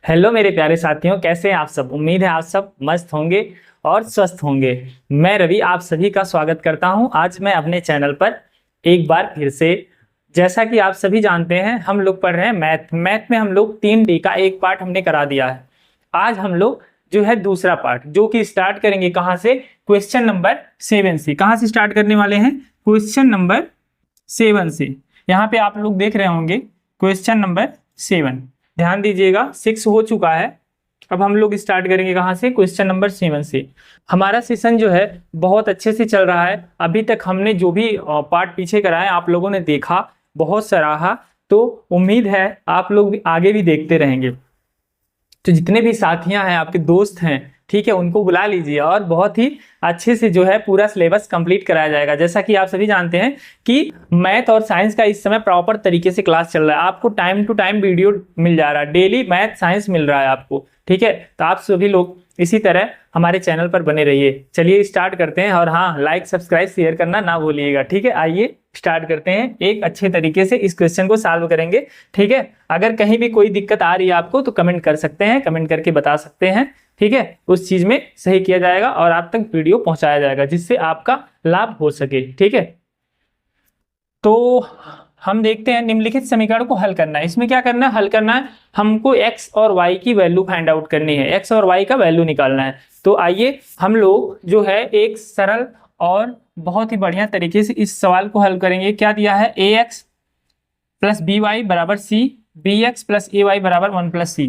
Hello मेरे प्यारे साथियों, कैसे हैं आप सब। उम्मीद है आप सब मस्त होंगे और स्वस्थ होंगे। मैं रवि आप सभी का स्वागत करता हूं आज मैं अपने चैनल पर एक बार फिर से। जैसा कि आप सभी जानते हैं, हम लोग पढ़ रहे हैं मैथ में हम लोग 3D का एक पार्ट हमने करा दिया है। आज हम लोग जो है दूसरा पार्ट जो कि स्टार्ट करेंगे कहाँ से, क्वेश्चन नंबर 7 से। कहाँ से स्टार्ट करने वाले हैं, क्वेश्चन नंबर 7 से। यहाँ पे आप लोग देख रहे होंगे क्वेश्चन नंबर 7। ध्यान दीजिएगा, 6 हो चुका है। अब हम लोग स्टार्ट करेंगे कहाँ से, क्वेश्चन नंबर 7 से। हमारा सेशन जो है बहुत अच्छे से चल रहा है। अभी तक हमने जो भी पार्ट पीछे कराए आप लोगों ने देखा, बहुत सराहा। तो उम्मीद है आप लोग भी आगे भी देखते रहेंगे। तो जितने भी साथियां हैं, आपके दोस्त हैं, ठीक है, उनको बुला लीजिए और बहुत ही अच्छे से जो है पूरा सिलेबस कंप्लीट कराया जाएगा। जैसा कि आप सभी जानते हैं कि मैथ और साइंस का इस समय प्रॉपर तरीके से क्लास चल रहा है। आपको टाइम टू टाइम वीडियो मिल जा रहा है, डेली मैथ साइंस मिल रहा है आपको, ठीक है। तो आप सभी लोग इसी तरह हमारे चैनल पर बने रहिए। चलिए स्टार्ट करते हैं। और हाँ, लाइक सब्सक्राइब शेयर करना ना भूलिएगा, ठीक है। आइए स्टार्ट करते हैं। एक अच्छे तरीके से इस क्वेश्चन को सॉल्व करेंगे, ठीक है। अगर कहीं भी कोई दिक्कत आ रही है आपको तो कमेंट कर सकते हैं, कमेंट करके बता सकते हैं, ठीक है। उस चीज में सही किया जाएगा और आप तक वीडियो पहुंचाया जाएगा जिससे आपका लाभ हो सके, ठीक है। तो हम देखते हैं, निम्नलिखित समीकरण को हल करना है। इसमें क्या करना है, हल करना है। हमको x और y की वैल्यू फाइंड आउट करनी है, x और y का वैल्यू निकालना है। तो आइए हम लोग जो है एक सरल और बहुत ही बढ़िया तरीके से इस सवाल को हल करेंगे। क्या दिया है, ax प्लस बी वाई बराबर सी, बी एक्स प्लस ए वाई बराबर 1 प्लस सी।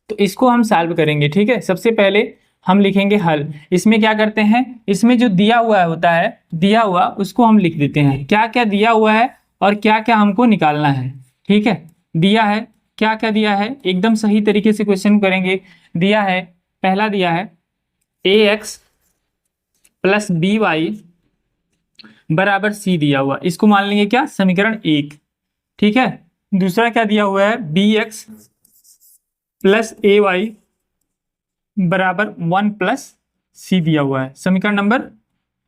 तो इसको हम सॉल्व करेंगे, ठीक है। सबसे पहले हम लिखेंगे हल। इसमें क्या करते हैं, इसमें जो दिया हुआ होता है, दिया हुआ उसको हम लिख देते हैं, क्या क्या दिया हुआ है और क्या क्या हमको निकालना है, ठीक है। दिया है, क्या क्या दिया है, एकदम सही तरीके से क्वेश्चन करेंगे। दिया है, पहला दिया है ए एक्स प्लस बी वाई बराबर सी दिया हुआ, इसको मान लेंगे क्या, समीकरण 1, ठीक है। दूसरा क्या दिया हुआ है, बी एक्स प्लस ए वाई बराबर 1 प्लस सी दिया हुआ है, समीकरण नंबर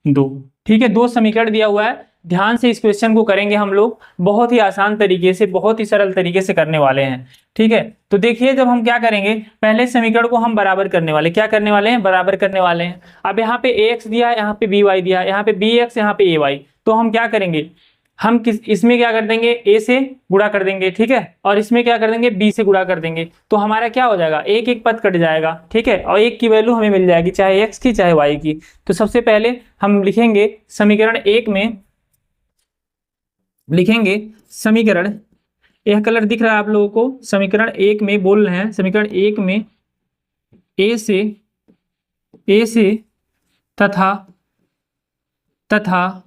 2, ठीक है। दो समीकरण दिया हुआ है। ध्यान से इस क्वेश्चन को करेंगे हम लोग, बहुत ही आसान तरीके से, बहुत ही सरल तरीके से करने वाले हैं, ठीक है। तो देखिए, जब हम क्या करेंगे, पहले समीकरण को हम बराबर करने वाले, क्या करने वाले हैं, बराबर करने वाले हैं। अब यहाँ पे ए एक्स दिया है, यहाँ पे बी वाई दिया है, यहाँ पे बी एक्स, यहाँ पे ए वाई। तो हम क्या करेंगे, हम इसमें क्या कर देंगे, ए से गुणा कर देंगे, ठीक है। और इसमें क्या कर देंगे, बी से गुणा कर देंगे। तो हमारा क्या हो जाएगा, एक एक पद कट जाएगा, ठीक है। और एक की वैल्यू हमें मिल जाएगी, चाहे एक्स की चाहे वाई की। तो सबसे पहले हम लिखेंगे समीकरण 1 में, लिखेंगे समीकरण, यह कलर दिख रहा है आप लोगों को, समीकरण 1 में बोल रहे हैं, समीकरण 1 में ए से तथा तथा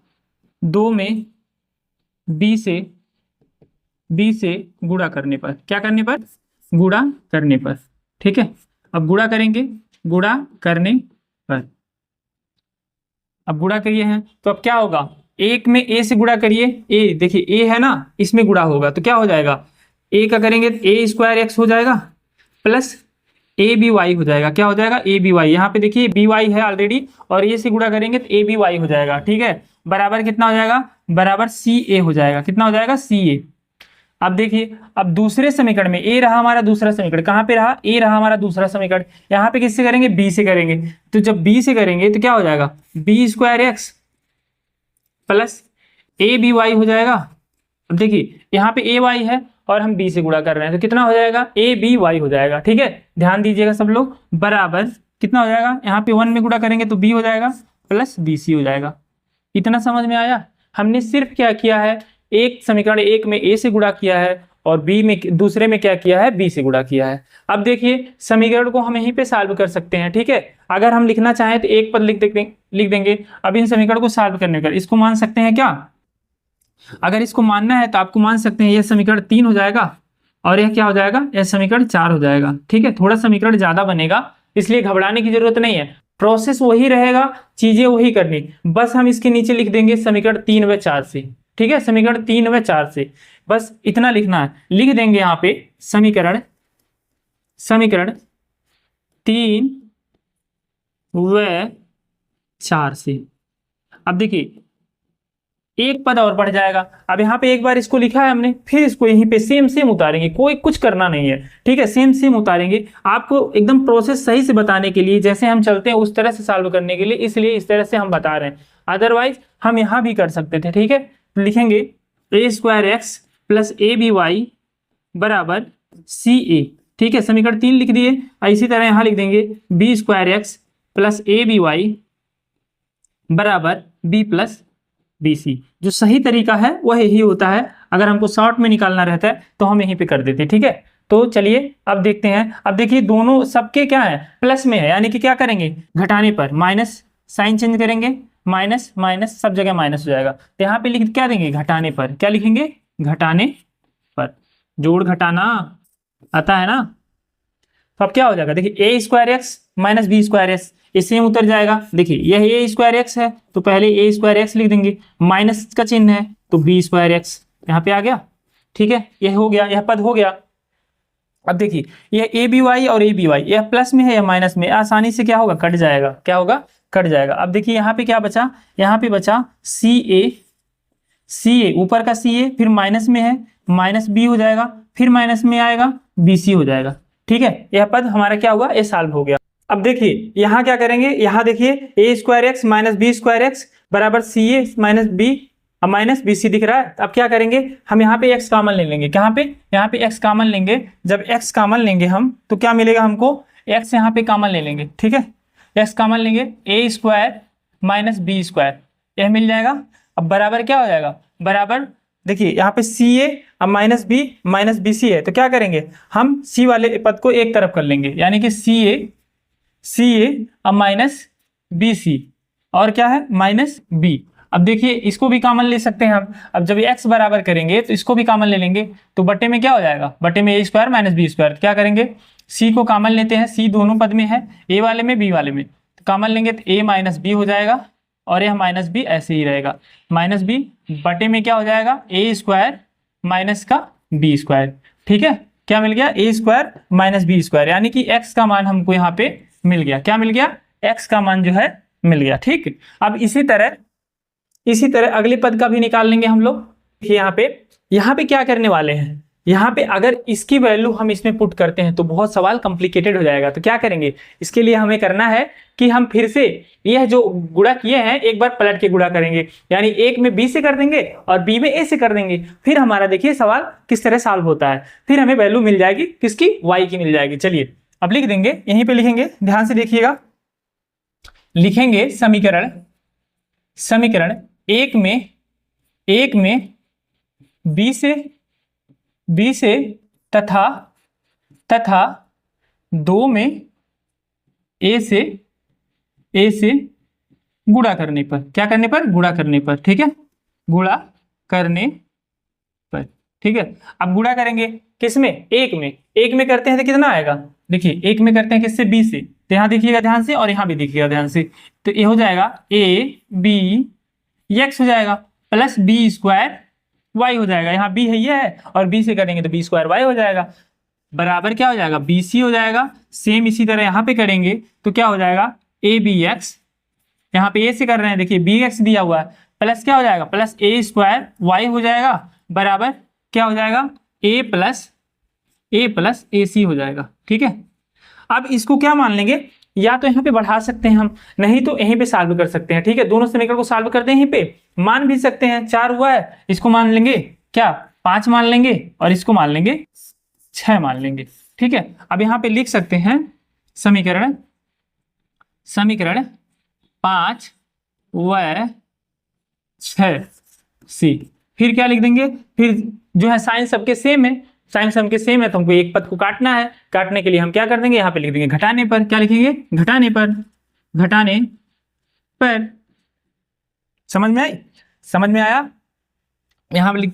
2 में बी से गुणा करने पर, क्या करने पर, गुणा करने पर, ठीक है। अब गुणा करेंगे, गुणा करने पर, अब गुणा करिए हैं तो अब क्या होगा, 1 में ए से गुणा करिए, ए देखिए ए है ना, इसमें गुणा होगा तो क्या हो जाएगा, ए का करेंगे तो ए स्क्वायर एक्स हो जाएगा प्लस ए बी वाई हो जाएगा। क्या हो जाएगा, ए बी वाई, यहाँ पे देखिए बी वाई है ऑलरेडी, और ए से गुणा करेंगे तो ए बी वाई हो जाएगा, ठीक है। बराबर कितना हो जाएगा, बराबर सी ए हो जाएगा। कितना हो जाएगा, सी ए। अब देखिए, अब दूसरे समीकरण में ए रहा हमारा दूसरा समीकरण, कहाँ पे रहा, ए रहा हमारा दूसरा समीकरण, यहाँ पे किससे करेंगे, बी से करेंगे। तो जब बी से करेंगे तो क्या हो जाएगा, b square x plus a b y हो जाएगा। अब देखिए यहाँ पे ए वाई है और हम बी से गुणा कर रहे हैं, तो कितना हो जाएगा, ए बी वाई हो जाएगा, ठीक है। ध्यान दीजिएगा सब लोग, बराबर कितना हो जाएगा, यहाँ पे 1 में गुणा करेंगे तो बी हो जाएगा प्लस बी सी हो जाएगा। इतना समझ में आया। हमने सिर्फ क्या किया है, एक समीकरण 1 में ए से गुणा किया है और बी में, दूसरे में क्या किया है, बी से गुणा किया है। अब देखिए समीकरण को हम यहीं पे सॉल्व कर सकते हैं, ठीक है। अगर हम लिखना चाहें तो एक पद लिख देंगे। अब इन समीकरण को सॉल्व करने का इसको मान सकते हैं क्या, अगर इसको मानना है तो आपको मान सकते हैं, यह समीकरण 3 हो जाएगा और यह क्या हो जाएगा, यह समीकरण 4 हो जाएगा, ठीक है। थोड़ा समीकरण ज्यादा बनेगा, इसलिए घबराने की जरूरत नहीं है, प्रोसेस वही रहेगा, चीजें वही करनी, बस हम इसके नीचे लिख देंगे समीकरण 3 व 4 से, ठीक है। समीकरण 3 व 4 से बस इतना लिखना है, लिख देंगे यहाँ पे समीकरण 3 व 4 से। अब देखिए एक पद और बढ़ जाएगा। अब यहाँ पे एक बार इसको लिखा है हमने, फिर इसको यहीं पे सेम सेम उतारेंगे, कोई कुछ करना नहीं है, ठीक है, सेम सेम उतारेंगे। आपको एकदम प्रोसेस सही से बताने के लिए, जैसे हम चलते हैं उस तरह से सॉल्व करने के लिए, इसलिए इस तरह से हम बता रहे हैं, अदरवाइज हम यहाँ भी कर सकते थे, ठीक है। लिखेंगे a² x प्लस ab(y) बराबर ca, ठीक है, समीकरण 3 लिख दिए। इसी तरह यहाँ लिख देंगे b² x प्लस ab(y) बराबर b प्लस bc। जो सही तरीका है वह यही होता है, अगर हमको शॉर्ट में निकालना रहता है तो हम यहीं पे कर देते, ठीक है। तो चलिए अब देखते हैं। अब देखिए दोनों सबके क्या है, प्लस में है, यानी कि क्या करेंगे, घटाने पर माइनस साइन चेंज करेंगे, माइनस माइनस सब जगह माइनस हो जाएगा। तो यहाँ पे लिख क्या देंगे, घटाने पर, क्या लिखेंगे, घटाने पर, जोड़ घटाना आता है ना। तो अब क्या हो जाएगा, देखिए a² x minus b² x, इससे उतर जाएगा। देखिए यह a² x है तो पहले a² x लिख देंगे, माइनस का चिन्ह है तो b² x यहाँ पे आ गया, ठीक है, यह हो गया, यह पद हो गया। अब देखिए यह aby और aby, यह प्लस में है या माइनस में, आसानी से क्या होगा, कट जाएगा, क्या होगा, कट जाएगा। अब देखिए यहाँ पे क्या बचा, यहाँ पे बचा ca ऊपर का ca, फिर माइनस में है माइनस b हो जाएगा, फिर माइनस में आएगा bc हो जाएगा, ठीक है। यह पद हमारा क्या हुआ, ये सॉल्व हो गया। अब देखिए यहाँ क्या करेंगे, यहाँ देखिए a² x minus b² x बराबर ca minus b minus bc दिख रहा है। अब क्या करेंगे, हम यहाँ पे x कॉमन ले लेंगे, कहाँ पे, यहाँ पे x कॉमन लेंगे। जब x कॉमन लेंगे हम तो क्या मिलेगा हमको, x यहाँ पे कॉमन ले लेंगे, ठीक है, x कॉमन लेंगे, a² माइनस b², यह मिल जाएगा। अब बराबर क्या हो जाएगा, बराबर देखिए यहाँ पे ca अब माइनस b माइनस bc है, तो क्या करेंगे, हम c वाले पद को एक तरफ कर लेंगे, यानी कि ca अब माइनस bc और क्या है, माइनस b। अब देखिए इसको भी कॉमन ले सकते हैं हम। अब जब x बराबर करेंगे तो इसको भी कॉमन ले लेंगे, तो बटे में क्या हो जाएगा, बटे में a² माइनस b², क्या करेंगे, c को कॉमन लेते हैं, c दोनों पद में है, a वाले में b वाले में, तो कॉमन लेंगे तो a माइनस b हो जाएगा, और यह माइनस b ऐसे ही रहेगा, माइनस b बटे में क्या हो जाएगा, a² माइनस का b², ठीक है, क्या मिल गया, a² माइनस b², यानी कि x का मान हमको यहाँ पे मिल गया, क्या मिल गया, x का मान जो है मिल गया, ठीक। अब इसी तरह अगले पद का भी निकाल लेंगे हम लोग। यहाँ पे क्या करने वाले हैं, यहाँ पे अगर इसकी वैल्यू हम इसमें पुट करते हैं तो बहुत सवाल कॉम्प्लिकेटेड हो जाएगा। तो क्या करेंगे, इसके लिए हमें करना है कि हम फिर से यह जो गुणा किए हैं एक बार पलट के गुणा करेंगे, यानी एक में b से कर देंगे और b में a से कर देंगे। फिर हमारा देखिए सवाल किस तरह सॉल्व होता है, फिर हमें वैल्यू मिल जाएगी, किसकी, y की मिल जाएगी। चलिए अब लिख देंगे, यहीं पे लिखेंगे, ध्यान से देखिएगा, लिखेंगे समीकरण एक में b से तथा 2 में a से गुणा करने पर, क्या करने पर, गुणा करने पर, ठीक है, गुणा करने पर, ठीक है। अब गुणा करेंगे किसमें, एक में करते हैं तो कितना आएगा, देखिए एक में करते हैं किससे, b से, तो यहाँ देखिएगा ध्यान से और यहाँ भी देखिएगा ध्यान से, तो ये हो जाएगा a b x हो जाएगा प्लस b² y हो जाएगा, यहाँ b है ये है, और b से करेंगे तो b² y हो जाएगा, बराबर क्या हो जाएगा, bc हो जाएगा। सेम इसी तरह यहाँ पे करेंगे तो क्या हो जाएगा, abx, यहाँ पे a से कर रहे हैं, देखिए bx दिया हुआ है, प्लस क्या हो जाएगा, प्लस a² y हो जाएगा, बराबर क्या हो जाएगा, a प्लस ac हो जाएगा, ठीक है। अब इसको क्या मान लेंगे, या तो यहाँ पे बढ़ा सकते हैं हम, नहीं तो यहीं पे सॉल्व कर सकते हैं, ठीक है। दोनों समीकरण को सॉल्व करते हैं, यहीं पे मान भी सकते हैं, 4 हुआ है, इसको मान लेंगे क्या, 5 मान लेंगे, और इसको मान लेंगे 6 मान लेंगे, ठीक है। अब यहाँ पे लिख सकते हैं समीकरण 5 व 6 c, फिर क्या लिख देंगे, फिर जो है साइन सबके सेम है, साइन सबके सेम है तो हमको एक पद को काटना है, काटने के लिए हम क्या कर देंगे, यहाँ पे लिख देंगे घटाने पर, क्या लिखेंगे, घटाने पर, समझ में आया, यहाँ पे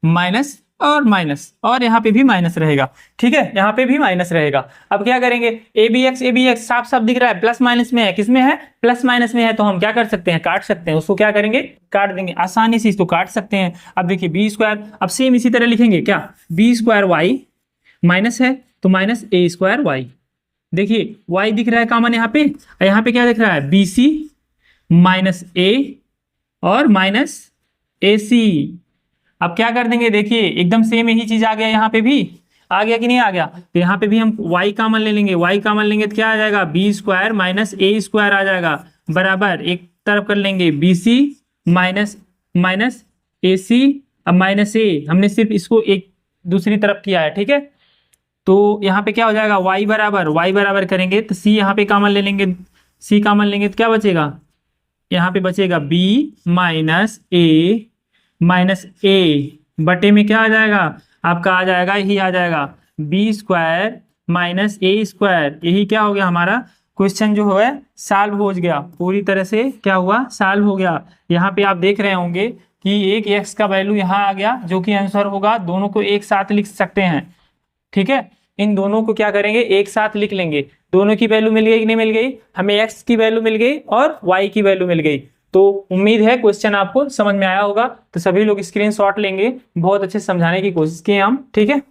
माइनस और यहाँ पे भी माइनस रहेगा, ठीक है, यहाँ पे भी माइनस रहेगा। अब क्या करेंगे, abx साफ साफ दिख रहा है, प्लस माइनस में है, किसमें है, प्लस माइनस में है, तो हम क्या कर सकते हैं, काट सकते हैं, उसको क्या करेंगे, काट देंगे, आसानी से इसको काट सकते हैं। अब देखिए b², अब सेम इसी तरह लिखेंगे क्या, b² y माइनस है तो माइनस a² y, देखिए y दिख रहा है कॉमन यहाँ पे क्या दिख रहा है, bc माइनस a और माइनस AC। अब क्या कर देंगे, देखिए एकदम सेम यही चीज आ गया, यहाँ पे भी आ गया कि नहीं आ गया। तो यहाँ पे भी हम y कॉमन ले लेंगे, y कॉमन लेंगे तो क्या आ जाएगा, बी स्क्वायर माइनस ए स्क्वायर आ जाएगा, बराबर एक तरफ कर लेंगे BC माइनस माइनस AC। अब माइनस ए हमने सिर्फ इसको एक दूसरी तरफ किया है, ठीक है। तो यहाँ पे क्या हो जाएगा, y बराबर करेंगे तो c यहाँ पे कॉमन ले लेंगे, c कॉमन लेंगे तो क्या बचेगा, यहाँ पे बचेगा b माइनस ए बटे में क्या आ जाएगा, आपका आ जाएगा, यही आ जाएगा बी स्क्वायर माइनस ए स्क्वायर। यही क्या हो गया, हमारा क्वेश्चन जो है सॉल्व हो गया, पूरी तरह से क्या हुआ, सॉल्व हो गया। यहाँ पे आप देख रहे होंगे कि एक x का वैल्यू यहाँ आ गया जो कि आंसर होगा, दोनों को एक साथ लिख सकते हैं, ठीक है। इन दोनों को क्या करेंगे, एक साथ लिख लेंगे। दोनों की वैल्यू मिल गई कि नहीं मिल गई, हमें x की वैल्यू मिल गई और y की वैल्यू मिल गई। तो उम्मीद है क्वेश्चन आपको समझ में आया होगा। तो सभी लोग स्क्रीनशॉट लेंगे, बहुत अच्छे से समझाने की कोशिश की हम, ठीक है।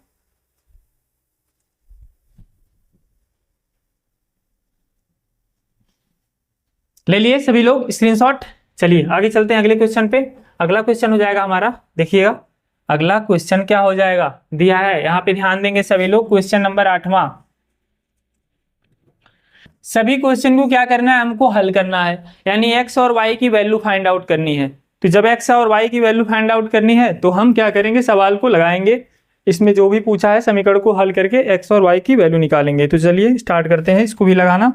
ले लिए सभी लोग स्क्रीनशॉट। चलिए आगे चलते हैं अगले क्वेश्चन पे। अगला क्वेश्चन हो जाएगा हमारा, देखिएगा अगला क्वेश्चन क्या हो जाएगा, दिया है यहाँ पे, ध्यान देंगे सभी लोग। क्वेश्चन नंबर 8वां। सभी क्वेश्चन को क्या करना है, हमको हल करना है, यानी x और y की वैल्यू फाइंड आउट करनी है। तो जब x और y की वैल्यू फाइंड आउट करनी है तो हम क्या करेंगे, सवाल को लगाएंगे, इसमें जो भी पूछा है समीकरण को हल करके x और y की वैल्यू निकालेंगे। तो चलिए स्टार्ट करते हैं इसको भी लगाना।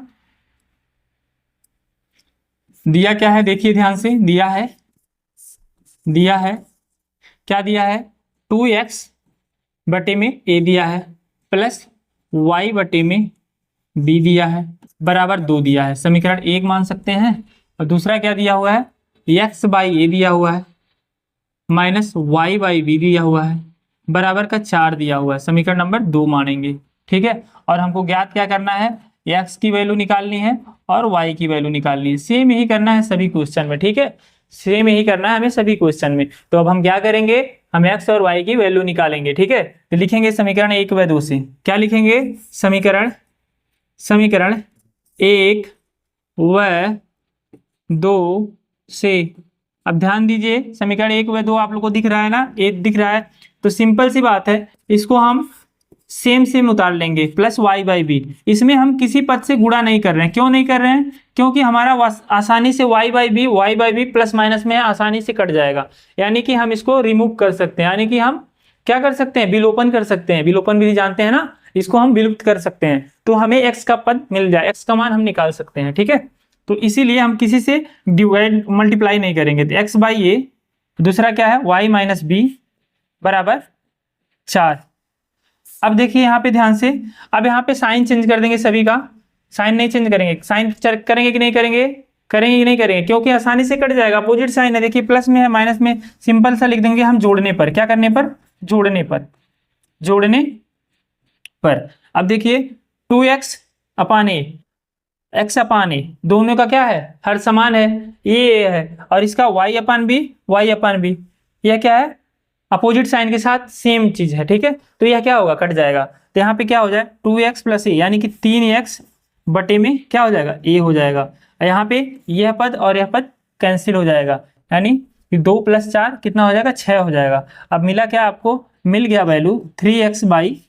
दिया क्या है, देखिए ध्यान से, दिया है क्या दिया है, 2x बटे में a दिया है प्लस y बटे में b दिया है, बराबर 2 दिया है। समीकरण 1 मान सकते हैं। और दूसरा क्या दिया हुआ है, x बाई a दिया हुआ है माइनस y बाई b दिया हुआ है, बराबर का 4 दिया हुआ है। समीकरण नंबर 2 मानेंगे, ठीक है। और हमको ज्ञात क्या करना है, x की वैल्यू निकालनी है और y की वैल्यू निकालनी है। सेम यही करना है सभी क्वेश्चन में, ठीक है, सेम यही करना है हमें सभी क्वेश्चन में। तो अब हम क्या करेंगे, हम x और y की वैल्यू निकालेंगे, ठीक है। तो लिखेंगे समीकरण 1 व 2 से, क्या लिखेंगे, समीकरण 1 व 2 से। अब ध्यान दीजिए, समीकरण 1 व 2 आप लोग को दिख रहा है ना, 1 दिख रहा है, तो सिंपल सी बात है, इसको हम सेम उतार लेंगे, प्लस y बाई बी। इसमें हम किसी पद से गुणा नहीं कर रहे हैं, क्यों नहीं कर रहे हैं, क्योंकि हमारा आसानी से y by b plus minus में है, आसानी से कट जाएगा, यानी कि हम इसको रिमूव कर सकते हैं, यानी कि हम क्या कर सकते हैं, विलोपन कर सकते हैं। विलोपन विधि जानते हैं ना, इसको हम विलुप्त कर सकते हैं, तो हमें x का पद मिल जाए, x का मान हम निकाल सकते हैं, ठीक है। तो इसीलिए हम किसी से डिवाइड मल्टीप्लाई नहीं करेंगे। तो x बाई ए, दूसरा क्या है y माइनस बी बराबर 4। अब देखिए यहाँ पे ध्यान से, अब यहाँ पे साइन चेंज कर देंगे सभी का, साइन नहीं चेंज करेंगे, साइन करेंगे कि नहीं करेंगे, करेंगे कि नहीं करेंगे, क्योंकि आसानी से कट जाएगा, अपोजिट साइन है, देखिए प्लस में है माइनस में, सिंपल सा लिख देंगे हम जोड़ने पर, क्या करने पर, जोड़ने पर। अब देखिए 2x अपान ए, x अपान ए, दोनों का क्या है, हर समान है, ये है, और इसका y अपान बी, यह क्या है, अपोजिट साइन के साथ सेम चीज है, ठीक है। तो यह क्या होगा, कट जाएगा। तो यहाँ पे क्या हो जाए, 2x प्लस ए, यानी कि 3x बटे में क्या हो जाएगा, a हो जाएगा। यहाँ पे यह पद और यह पद कैंसिल हो जाएगा, यानी 2 + 4 कितना हो जाएगा, 6 हो जाएगा। अब मिला क्या, आपको मिल गया वैल्यू 3x बाई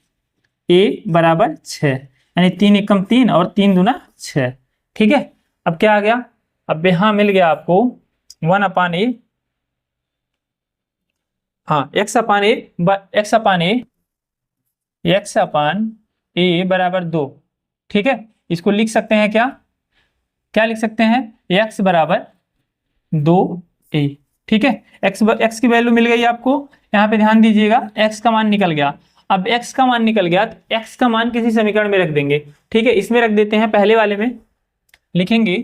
ए बराबर 6, यानी 3 एकम 3 और 3 दूना 6, ठीक है। अब क्या आ गया, अब यहाँ मिल गया आपको 1 अपान ए, हाँ x अपान ए बराबर 2, ठीक है। इसको लिख सकते हैं, क्या लिख सकते हैं, x बराबर 2a, ठीक है। x की वैल्यू मिल गई आपको, यहाँ पे ध्यान दीजिएगा, x का मान निकल गया। अब x का मान निकल गया तो x का मान किसी समीकरण में रख देंगे, ठीक है। इसमें रख देते हैं, पहले वाले में लिखेंगे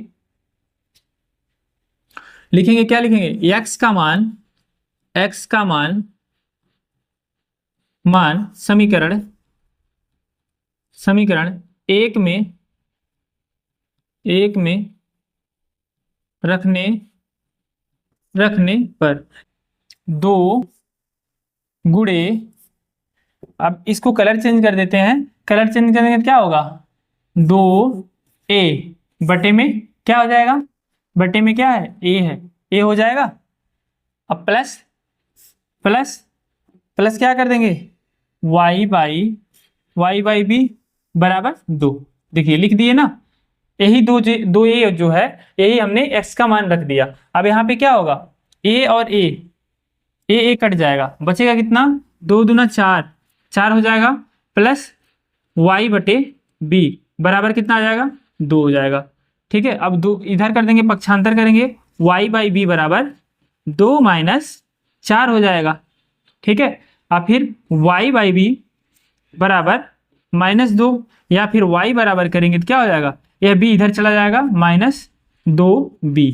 क्या लिखेंगे, x का मान समीकरण 1 में रखने पर 2 गुणे, अब इसको कलर चेंज कर देते हैं, कलर चेंज करने का क्या होगा, 2a बटे में क्या हो जाएगा, बटे में क्या है, a है, a हो जाएगा। अब प्लस प्लस प्लस क्या कर देंगे वाई बाई बी बराबर 2। देखिए लिख दिए ना, यही दो ए जो है यही हमने x का मान रख दिया। अब यहाँ पे क्या होगा, a और ए कट जाएगा, बचेगा कितना 2 दूना 4, 4 हो जाएगा, प्लस y बटे b बराबर कितना आ जाएगा 2 हो जाएगा। ठीक है, अब 2 इधर कर देंगे, पक्षांतर करेंगे, y बाई बी बराबर 2 माइनस 4 हो जाएगा। ठीक है, अब फिर y बाई बी बराबर -2, या फिर y बराबर करेंगे तो क्या हो जाएगा, यह b इधर चला जाएगा -2b,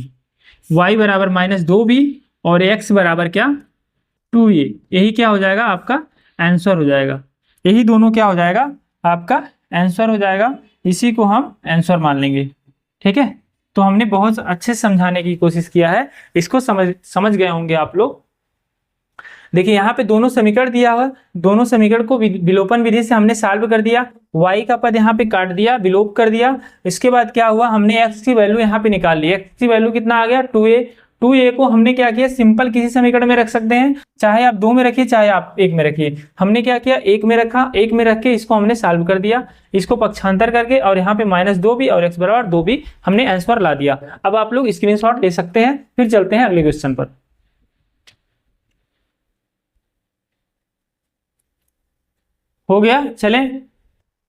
y बराबर -2b और x बराबर क्या 2a। यही क्या हो जाएगा आपका आंसर हो जाएगा, यही दोनों क्या हो जाएगा आपका आंसर हो जाएगा, इसी को हम आंसर मान लेंगे। ठीक है, तो हमने बहुत अच्छे से समझाने की कोशिश किया है, इसको समझ गए होंगे आप लोग। देखिए यहाँ पे दोनों समीकरण दिया हुआ, दोनों समीकरण को विलोपन विधि से हमने सॉल्व कर दिया, y का पद यहाँ पे काट दिया, विलोप कर दिया। इसके बाद क्या हुआ, हमने x की वैल्यू यहाँ पे निकाल ली, x की वैल्यू कितना आ गया 2a को हमने क्या किया, सिंपल किसी समीकरण में रख सकते हैं, चाहे आप 2 में रखिए चाहे आप 1 में रखिए। हमने क्या किया, 1 में रखा, 1 में रख के इसको हमने सॉल्व कर दिया, इसको पक्षांतर करके, और यहाँ पे -2b और x बराबर 2b हमने आंसर ला दिया। अब आप लोग स्क्रीनशॉट ले सकते हैं। फिर चलते हैं अगले क्वेश्चन पर। हो गया, चलें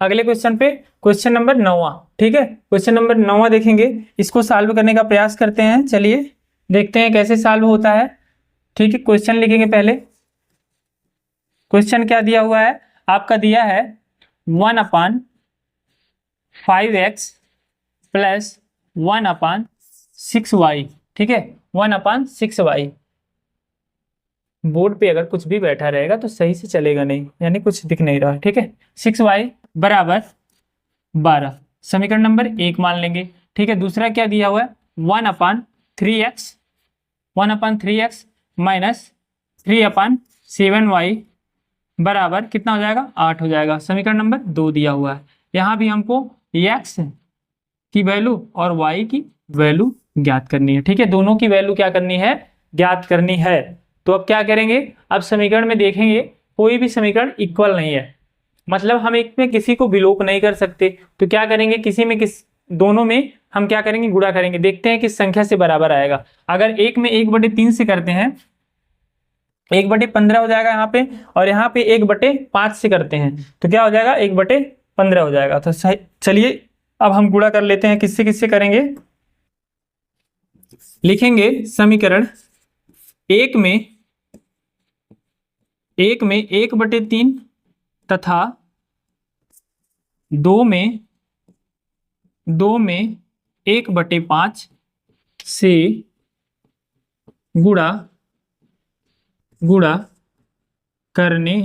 अगले क्वेश्चन पे, क्वेश्चन नंबर 9। ठीक है, क्वेश्चन नंबर 9 देखेंगे, इसको सॉल्व करने का प्रयास करते हैं। चलिए देखते हैं कैसे सॉल्व होता है। ठीक है, क्वेश्चन लिखेंगे पहले। क्वेश्चन क्या दिया हुआ है आपका, दिया है 1/5x प्लस 1/6y। ठीक है, 1/6y। बोर्ड पे अगर कुछ भी बैठा रहेगा तो सही से चलेगा नहीं, यानी कुछ दिख नहीं रहा। ठीक है, 6y बराबर 12, समीकरण नंबर 1 मान लेंगे। ठीक है, दूसरा क्या दिया हुआ है 1/3x माइनस 3/7y बराबर कितना हो जाएगा 8 हो जाएगा, समीकरण नंबर 2 दिया हुआ है। यहाँ भी हमको x की वैल्यू और y की वैल्यू ज्ञात करनी है। ठीक है, दोनों की वैल्यू क्या करनी है, ज्ञात करनी है। तो अब क्या करेंगे, अब समीकरण में देखेंगे कोई भी समीकरण इक्वल नहीं है, मतलब हम एक में किसी को विलोप नहीं कर सकते, तो क्या करेंगे, दोनों में हम क्या करेंगे गुणा करेंगे, देखते हैं किस संख्या से बराबर आएगा। अगर एक में 1/3 से करते हैं 1/15 हो जाएगा यहाँ पे, और यहाँ पे 1/5 से करते हैं तो क्या हो जाएगा 1/15 हो जाएगा। तो चलिए अब हम गुणा कर लेते हैं, किससे किससे करेंगे, लिखेंगे समीकरण एक में 1/3 तथा 2 में 1/5 से गुणा करने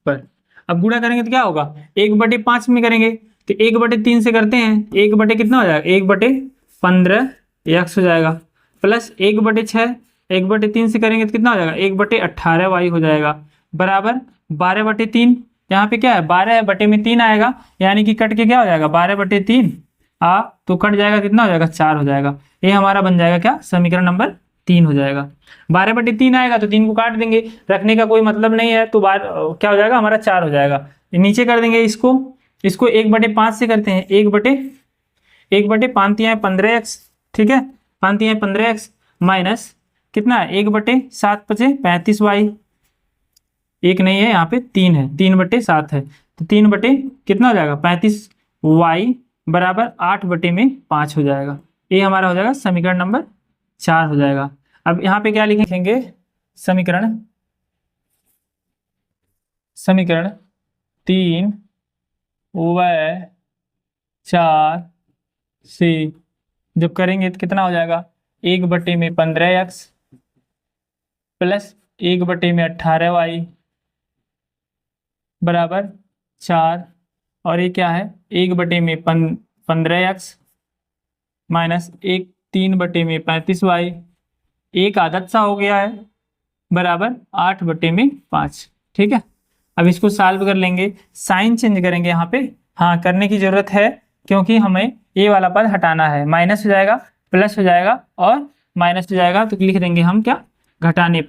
पर। अब गुणा करेंगे तो क्या होगा, 1/5 में करेंगे तो 1/3 से करते हैं, 1 कितना हो जाएगा 1/15 x हो जाएगा, प्लस 1/6 1/3 से करेंगे तो कितना हो जाएगा 1/18y हो जाएगा, बराबर 12/3। यहाँ पे क्या है 12/3 आएगा, यानी कि कट के क्या हो जाएगा 12/3 तो कट जाएगा, कितना हो जाएगा 4 हो जाएगा। ये हमारा बन जाएगा क्या, समीकरण नंबर 3 हो जाएगा। 12/3 आएगा तो 3 को काट देंगे, रखने का कोई मतलब नहीं है, तो क्या हो जाएगा हमारा 4 हो जाएगा। नीचे कर देंगे इसको 1/5 से करते हैं, 1/5 15x। ठीक है, 15x माइनस कितना है 1/7 35y, एक नहीं है यहाँ पे 3 है, 3/7 है, तो 3 कितना हो जाएगा 35y बराबर 8/5 हो जाएगा। ये हमारा हो जाएगा समीकरण नंबर 4 हो जाएगा। अब यहाँ पे क्या लिखेंगे, समीकरण 3/4 से जब करेंगे तो कितना हो जाएगा 1/15x प्लस 1/18y बराबर 4, और ये क्या है 1/15x माइनस 3/35y, एक आदत सा हो गया है, बराबर 8/5। ठीक है, अब इसको सॉल्व कर लेंगे, साइन चेंज करेंगे यहाँ पे, हाँ करने की जरूरत है क्योंकि हमें ये वाला पद हटाना है, माइनस हो जाएगा प्लस हो जाएगा और माइनस हो जाएगा, तो लिख देंगे हम क्या घटाने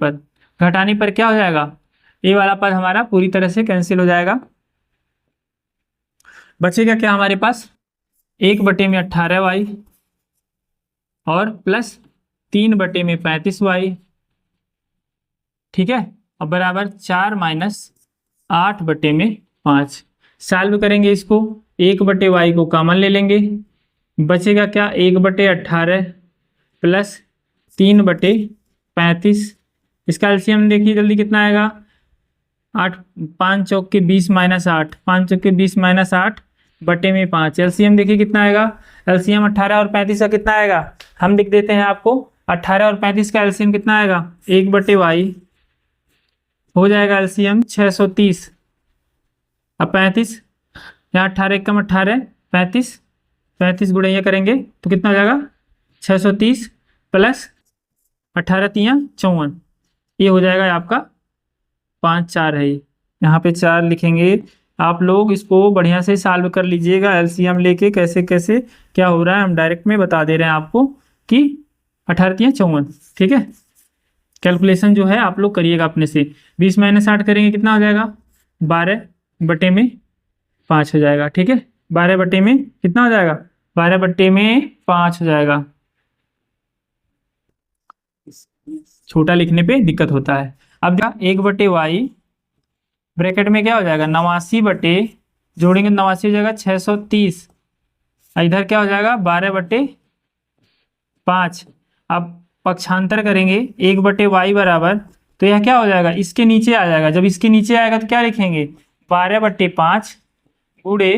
पर क्या हो जाएगा, ये वाला पद हमारा पूरी तरह से कैंसिल हो जाएगा। बचेगा क्या हमारे पास, 1/18y और प्लस 3/35y, ठीक है, और बराबर 4 - 8/5। सॉल्व करेंगे इसको, 1/y को कॉमन ले लेंगे, बचेगा क्या 1/18 प्लस 3/35। इसका एलसीएम देखिए जल्दी कितना आएगा, 8 5 चौक के 20 - 8, 5 चौक के 20 - 8 बटे में 5। एलसीएम देखिए कितना आएगा, एलसीएम 18 और 35 का कितना आएगा, हम लिख देते हैं आपको 18 और 35 का एलसीएम कितना आएगा, 1/y हो जाएगा एलसीएम 630। अब 35 यहाँ 18 एकम 18, 35 गुणा करेंगे तो कितना हो जाएगा 630 प्लस 18 तियाँ 54, ये हो जाएगा आपका 5 4 है, यहाँ पे 4 लिखेंगे। आप लोग इसको बढ़िया से सॉल्व कर लीजिएगा एलसीएम लेके, कैसे कैसे क्या हो रहा है हम डायरेक्ट में बता दे रहे हैं आपको कि 18 तियाँ 54, ठीक है। कैलकुलेशन जो है आप लोग करिएगा अपने से। 20 - 8 करेंगे कितना हो जाएगा, 12/5 हो जाएगा, ठीक है। 12 में कितना हो जाएगा, 12/5 हो जाएगा। छोटा लिखने पे दिक्कत होता है। अब 1/y ब्रैकेट में क्या हो जाएगा 89 बटे, जोड़ेंगे 89 हो जाएगा 630, इधर क्या हो जाएगा 12/5। अब पक्षांतर करेंगे 1/y बराबर, तो यह क्या हो जाएगा इसके नीचे आ जाएगा, जब इसके नीचे आएगा तो क्या लिखेंगे 12/5 गुणे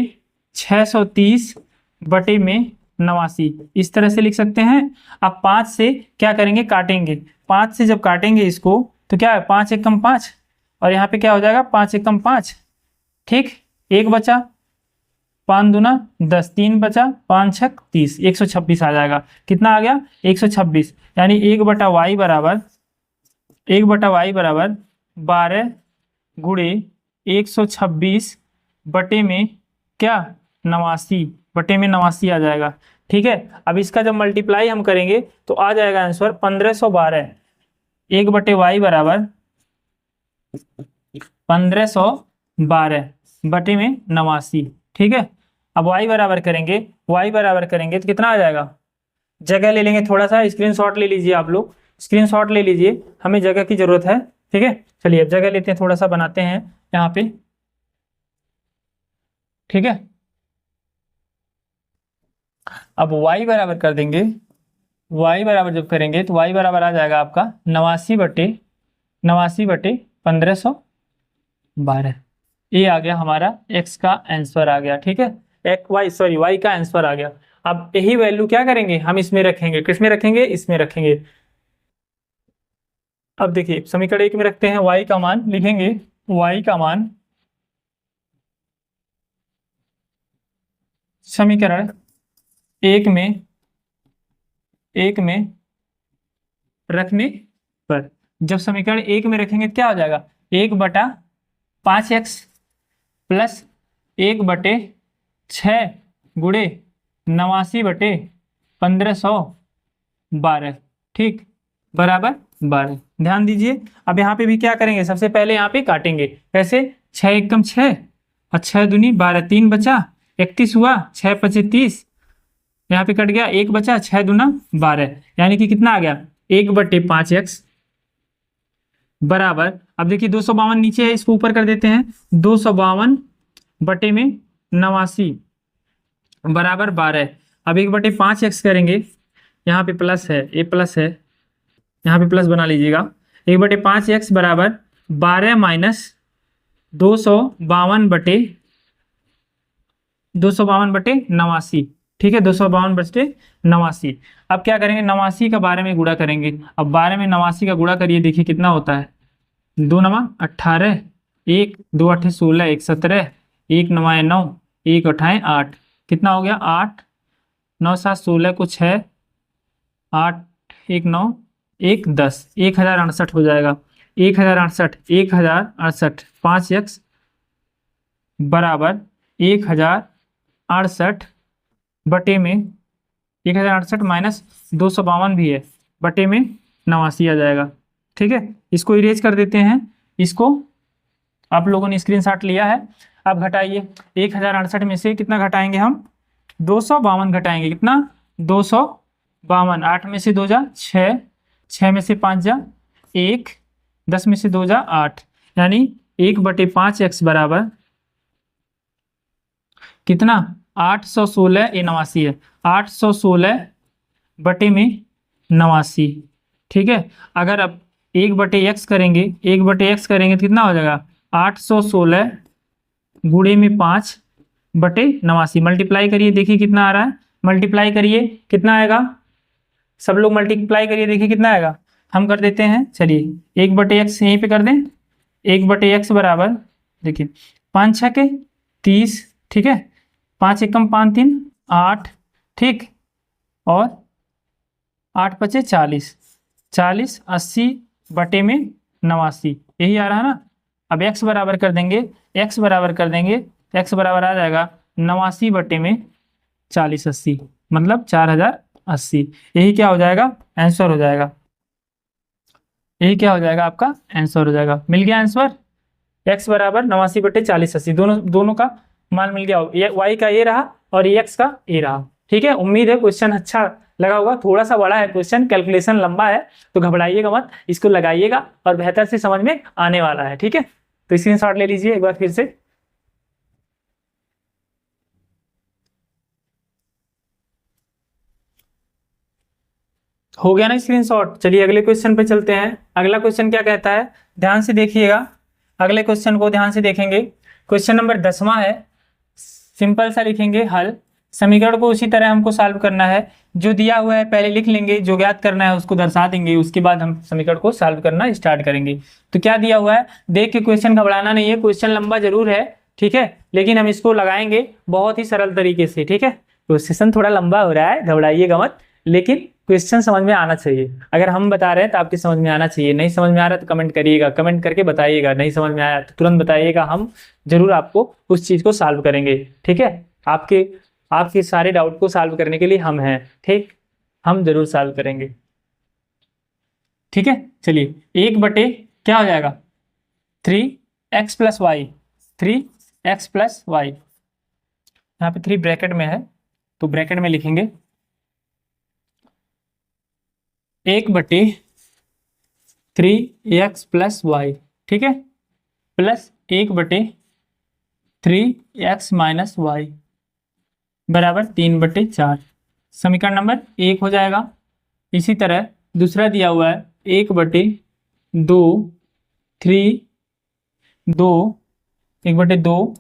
630 बटे में 89, इस तरह से लिख सकते हैं। अब 5 से क्या करेंगे काटेंगे, 5 से जब काटेंगे इसको तो क्या है 5 एकम 5 और यहाँ पे क्या हो जाएगा 5 एकम 5, ठीक, 1 बचा, 5 दूना 10, 3 बचा, 5 छक 30, 126 आ जाएगा। कितना आ गया 126, यानी 1/y बराबर 12 गुणे 126 बटे में क्या 89, बटे में 89 आ जाएगा, ठीक है। अब इसका जब मल्टीप्लाई हम करेंगे तो आ जाएगा आंसर 1512। 1/y बराबर 1512 बटे में 89, ठीक है। अब y बराबर करेंगे तो कितना आ जाएगा, जगह ले लेंगे, थोड़ा सा स्क्रीनशॉट ले लीजिए, आप लोग स्क्रीनशॉट ले लीजिए, हमें जगह की जरूरत है, ठीक है। चलिए अब जगह लेते हैं, थोड़ा सा बनाते हैं यहाँ पे, ठीक है। अब y बराबर कर देंगे, y बराबर जब करेंगे तो y बराबर आ जाएगा आपका 89/1512, ये आ गया हमारा x का आंसर आ गया, ठीक है। y का आंसर आ गया। अब यही वैल्यू क्या करेंगे हम इसमें रखेंगे, किसमें रखेंगे, इसमें रखेंगे। अब देखिए समीकरण 1 में रखते हैं, y का मान लिखेंगे, y का मान समीकरण 1 में रखने पर, जब समीकरण 1 में रखेंगे तो क्या हो जाएगा 1/5x प्लस 1/6 गुणे 89/1512, ठीक, बराबर 12। ध्यान दीजिए अब यहाँ पे भी क्या करेंगे, सबसे पहले यहाँ पे काटेंगे, कैसे 6 एकम 6 और 6 दूनी 12, 3 बचा 31 हुआ, 6 पचे 30, यहाँ पे कट गया 1 बचा, 6 दूना 12, यानी कि कितना आ गया 1/5x बराबर, अब देखिए 252 नीचे है, इसको ऊपर कर देते हैं, 252 बटे में 89 बराबर 12। अब 1/5x करेंगे, यहाँ पे प्लस है, ये प्लस है, यहाँ पे प्लस बना लीजिएगा, 1/5x बराबर 12 माइनस 252 बटे 89, ठीक है, 252/89। अब क्या करेंगे 89 का 12 में गुणा करेंगे, अब 12 में 89 का गुणा करिए, देखिए कितना होता है, 2 9 18, 1 2 8 16, 1 17, 1 9 9, 1 8 8, कितना हो गया 8 9 7 16 को 6, 8 1 9 1 10, 1068 हो जाएगा, 1068 5x बराबर 1068 बटे में 1068 माइनस 252 भी है, बटे में 89 आ जाएगा, ठीक है, इसको इरेज कर देते हैं। इसको आप लोगों ने स्क्रीनशॉट लिया है। अब घटाइए, 1068 में से कितना घटाएंगे हम, 252 घटाएंगे। कितना, 252। 8 में से 2 जा 6, 6 में से 5 जा 1, 10 में से 2 जा 8, यानी 1/5 x बराबर कितना, 816 ये 89 है, 816 बटे में 89। ठीक है, अगर अब 1/x करेंगे, 1/x करेंगे तो कितना हो जाएगा, 816 गुणे में 5 बटे 89। मल्टीप्लाई करिए, देखिए कितना आ रहा है, मल्टीप्लाई करिए कितना आएगा, सब लोग मल्टीप्लाई करिए, देखिए कितना आएगा। हम कर देते हैं, चलिए 1/x यहीं पे कर दें। 1/x बराबर, देखिए 5 6 के 30, ठीक है, 5 एकम 5 3 8, ठीक, और 8 5 40, 40 80 बटे में 89, यही आ रहा है ना। अब x बराबर कर देंगे, x बराबर कर देंगे, x बराबर आ जाएगा 89 बटे में 40 80, मतलब 4080। यही क्या हो जाएगा, आंसर हो जाएगा। यही क्या हो जाएगा, आपका आंसर हो जाएगा। मिल गया आंसर, x बराबर 89 बटे 40 80, दोनों का मान मिल गया। ये y का ये रहा और ये x का ये रहा। ठीक है, उम्मीद है क्वेश्चन अच्छा लगा होगा। थोड़ा सा बड़ा है क्वेश्चन, कैलकुलेशन लंबा है, तो घबराइएगा मत, इसको लगाइएगा और बेहतर से समझ में आने वाला है। ठीक है, तो स्क्रीनशॉट ले लीजिए एक बार फिर से। हो गया ना स्क्रीनशॉट। चलिए अगले क्वेश्चन पे चलते हैं। अगला क्वेश्चन क्या कहता है, ध्यान से देखिएगा, अगले क्वेश्चन को ध्यान से देखेंगे। क्वेश्चन नंबर 10वां है, सिंपल सा लिखेंगे हल। समीकरण को उसी तरह हमको सॉल्व करना है, जो दिया हुआ है पहले लिख लेंगे, जो ज्ञात करना है उसको दर्शा देंगे, उसके बाद हम समीकरण को सॉल्व करना स्टार्ट करेंगे। तो क्या दिया हुआ है देख के क्वेश्चन घबराना नहीं है, क्वेश्चन लंबा जरूर है, ठीक है, लेकिन हम इसको लगाएंगे बहुत ही सरल तरीके से। ठीक है, क्वेश्चन थोड़ा लंबा हो रहा है, घबराइएगा मत, लेकिन क्वेश्चन समझ में आना चाहिए। अगर हम बता रहे हैं तो आपके समझ में आना चाहिए। नहीं समझ में आ रहा तो कमेंट करिएगा, कमेंट करके बताइएगा। नहीं समझ में आया तो तुरंत बताइएगा, हम जरूर आपको उस चीज को सॉल्व करेंगे। ठीक है, आपके सारे डाउट को सॉल्व करने के लिए हम हैं। ठीक, हम जरूर सॉल्व करेंगे। ठीक है, चलिए 1 बटे क्या हो जाएगा, 3x + y, 3x + y, यहाँ पे 3 ब्रैकेट में है तो ब्रैकेट में लिखेंगे 1/3x + y, ठीक है, प्लस 1/3x - y बराबर 3/4। समीकरण नंबर 1 हो जाएगा। इसी तरह दूसरा दिया हुआ है 1/2 3 2 1/2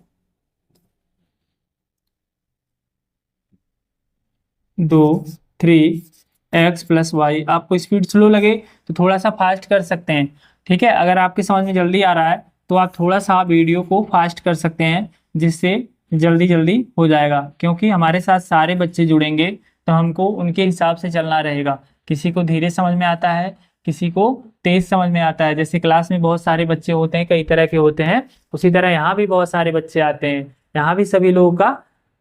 2 3x + y। आपको स्पीड स्लो लगे तो थोड़ा सा फास्ट कर सकते हैं। ठीक है, अगर आपके समझ में जल्दी आ रहा है तो आप थोड़ा सा वीडियो को फास्ट कर सकते हैं, जिससे जल्दी हो जाएगा। क्योंकि हमारे साथ सारे बच्चे जुड़ेंगे तो हमको उनके हिसाब से चलना रहेगा। किसी को धीरे समझ में आता है, किसी को तेज समझ में आता है। जैसे क्लास में बहुत सारे बच्चे होते हैं, कई तरह के होते हैं, उसी तरह यहाँ भी बहुत सारे बच्चे आते हैं। यहाँ भी सभी लोगों का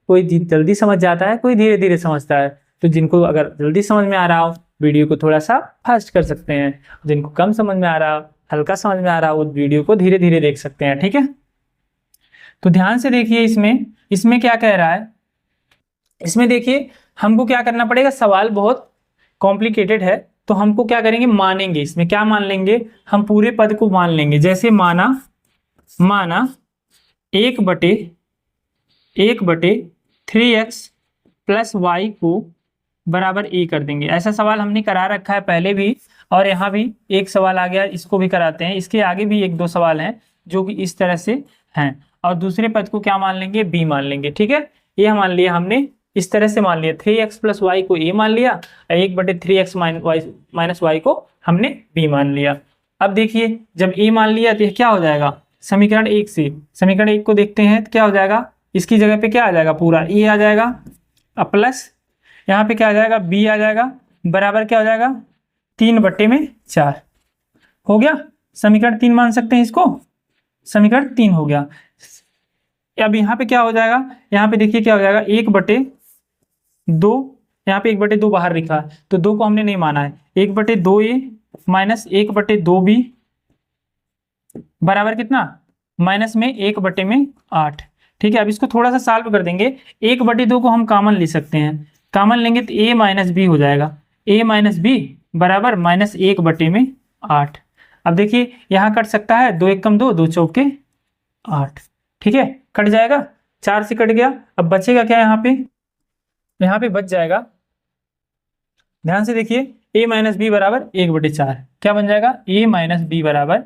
कोई जल्दी समझ जाता है, कोई धीरे धीरे समझता है। तो जिनको अगर जल्दी समझ में आ रहा हो वीडियो को थोड़ा सा फास्ट कर सकते हैं, जिनको कम समझ में आ रहा हो, हल्का समझ में आ रहा हो, वो वीडियो को धीरे धीरे देख सकते हैं। ठीक है, तो ध्यान से देखिए, इसमें क्या कह रहा है। इसमें देखिए हमको क्या करना पड़ेगा, सवाल बहुत कॉम्प्लिकेटेड है, तो हमको क्या करेंगे, मानेंगे। इसमें क्या मान लेंगे, हम पूरे पद को मान लेंगे। जैसे माना 1/3x + y को बराबर a कर देंगे। ऐसा सवाल हमने करा रखा है पहले भी, और यहाँ भी एक सवाल आ गया, इसको भी कराते हैं। इसके आगे भी 1 2 सवाल हैं जो कि इस तरह से हैं। और दूसरे पद को क्या मान लेंगे, b मान लेंगे। ठीक है, ये मान लिया हमने, इस तरह से मान लिया, 3x + y को a मान लिया, 1/3x - y को हमने b मान लिया। अब देखिए जब a मान लिया तो क्या हो जाएगा, समीकरण 1 से समीकरण 1 को देखते हैं तो क्या हो जाएगा, इसकी जगह पे क्या आ जाएगा, पूरा a आ जाएगा, प्लस यहाँ पे क्या आ जाएगा, b आ जाएगा, बराबर क्या हो जाएगा, 3/4 हो गया। समीकरण 3 मान सकते हैं इसको, समीकरण 3 हो गया। अब यहाँ पे क्या हो जाएगा, यहाँ पे देखिए क्या हो जाएगा, 1/2, यहाँ पे 1/2 बाहर लिखा है तो 2 को हमने नहीं माना है, 1/2a माइनस 1/2b बराबर कितना, माइनस में 1/8। ठीक है, अब इसको थोड़ा सा सॉल्व कर देंगे। 1/2 को हम कॉमन ले सकते हैं, कॉमन लेंगे तो a माइनस बी हो जाएगा। a माइनस बी बराबर माइनस 1/8। अब देखिए यहाँ कट सकता है, 2 1 कम 2, 2 चौके 8। ठीक है, कट जाएगा, 4 से कट गया। अब बचेगा क्या यहाँ पे, यहाँ पे बच जाएगा, ध्यान से देखिए, a माइनस बी बराबर 1/4। क्या बन जाएगा, a माइनस बी बराबर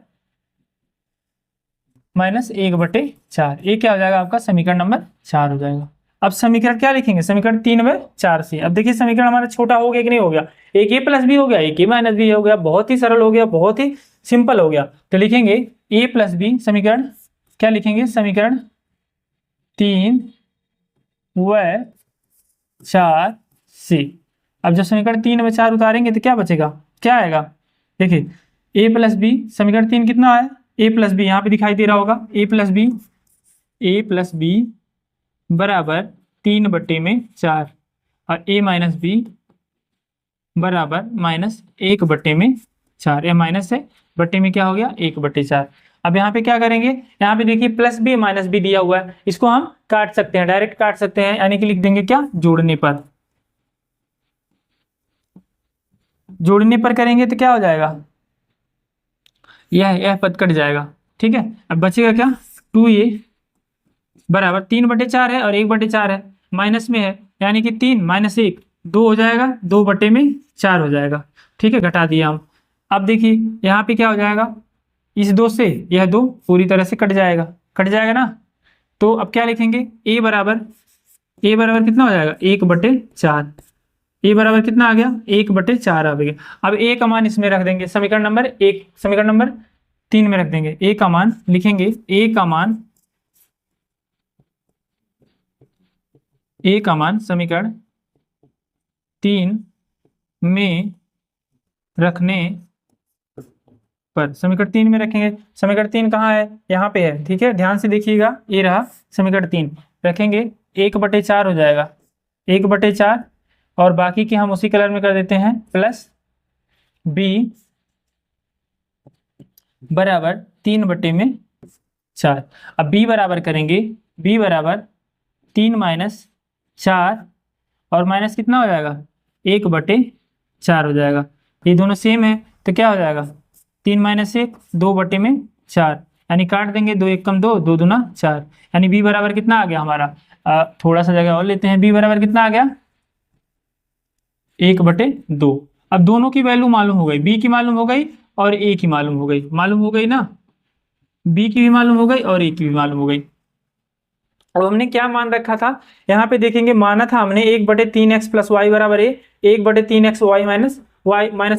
माइनस 1/4। ये क्या हो जाएगा आपका, समीकरण नंबर 4 हो जाएगा। अब समीकरण क्या लिखेंगे, समीकरण 3/4 से। अब देखिए समीकरण हमारा छोटा हो गया कि नहीं हो गया, एक a प्लस बी हो गया, एक a माइनस बी हो गया, बहुत ही सरल हो गया, बहुत ही सिंपल हो गया। तो लिखेंगे a प्लस बी, समीकरण क्या लिखेंगे, समीकरण 3/4 से। अब जब समीकरण 3/4 उतारेंगे तो क्या बचेगा, क्या आएगा, देखिए a प्लस बी, समीकरण 3 कितना आया, a प्लस बी, यहाँ पे दिखाई दे रहा होगा, a प्लस बी बराबर 3/4 और a माइनस बी बराबर माइनस 1/4। यह माइनस है, बट्टे में क्या हो गया, 1/4। अब यहाँ पे क्या करेंगे, यहाँ पे देखिए प्लस बी माइनस बी दिया हुआ है, इसको हम काट सकते हैं, डायरेक्ट काट सकते हैं, यानी कि लिख देंगे क्या, जोड़ने पर। जोड़ने पर करेंगे तो क्या हो जाएगा, यह पद कट जाएगा। ठीक है, अब बचेगा क्या, 2a बराबर 3/4 है और 1/4 है, माइनस में है, यानी कि 3 माइनस 1 2 हो जाएगा, 2/4 हो जाएगा। ठीक है, घटा दिया हम। अब देखिए यहाँ पे क्या हो जाएगा, इस 2 से यह 2 पूरी तरह से कट जाएगा ना। तो अब क्या लिखेंगे, a बराबर कितना हो जाएगा, 1/4। a बराबर कितना आ गया, 1/4 आ गया। अब a का मान इसमें रख देंगे, समीकरण नंबर 3 में रख देंगे। a का मान लिखेंगे, a का मान समीकरण 3 में रखने पर, समीकरण 3 में रखेंगे। समीकरण 3 कहाँ है, यहाँ पे है। ठीक है, ध्यान से देखिएगा, ये रहा समीकरण 3, रखेंगे 1/4 हो जाएगा, 1/4, और बाकी की हम उसी कलर में कर देते हैं, प्लस b बराबर 3/4। अब b बराबर करेंगे, b बराबर 3 माइनस 4 और माइनस कितना हो जाएगा, 1/4 हो जाएगा। ये दोनों सेम है तो क्या हो जाएगा, 3 माइनस 1 2/4, यानी काट देंगे, 2 1 कम 2, 2 दूना 4, यानी b बराबर कितना आ गया हमारा, थोड़ा सा जगह और लेते हैं, b बराबर कितना आ गया, 1/2। अब दोनों की वैल्यू मालूम हो गई, b की मालूम हो गई और a की मालूम हो गई ना, b की भी मालूम हो गई और a की भी मालूम हो गई। अब हमने क्या मान रखा था, यहाँ पे देखेंगे, माना था हमने 1/3x प्लस वाई बराबर a, 1/3x y minus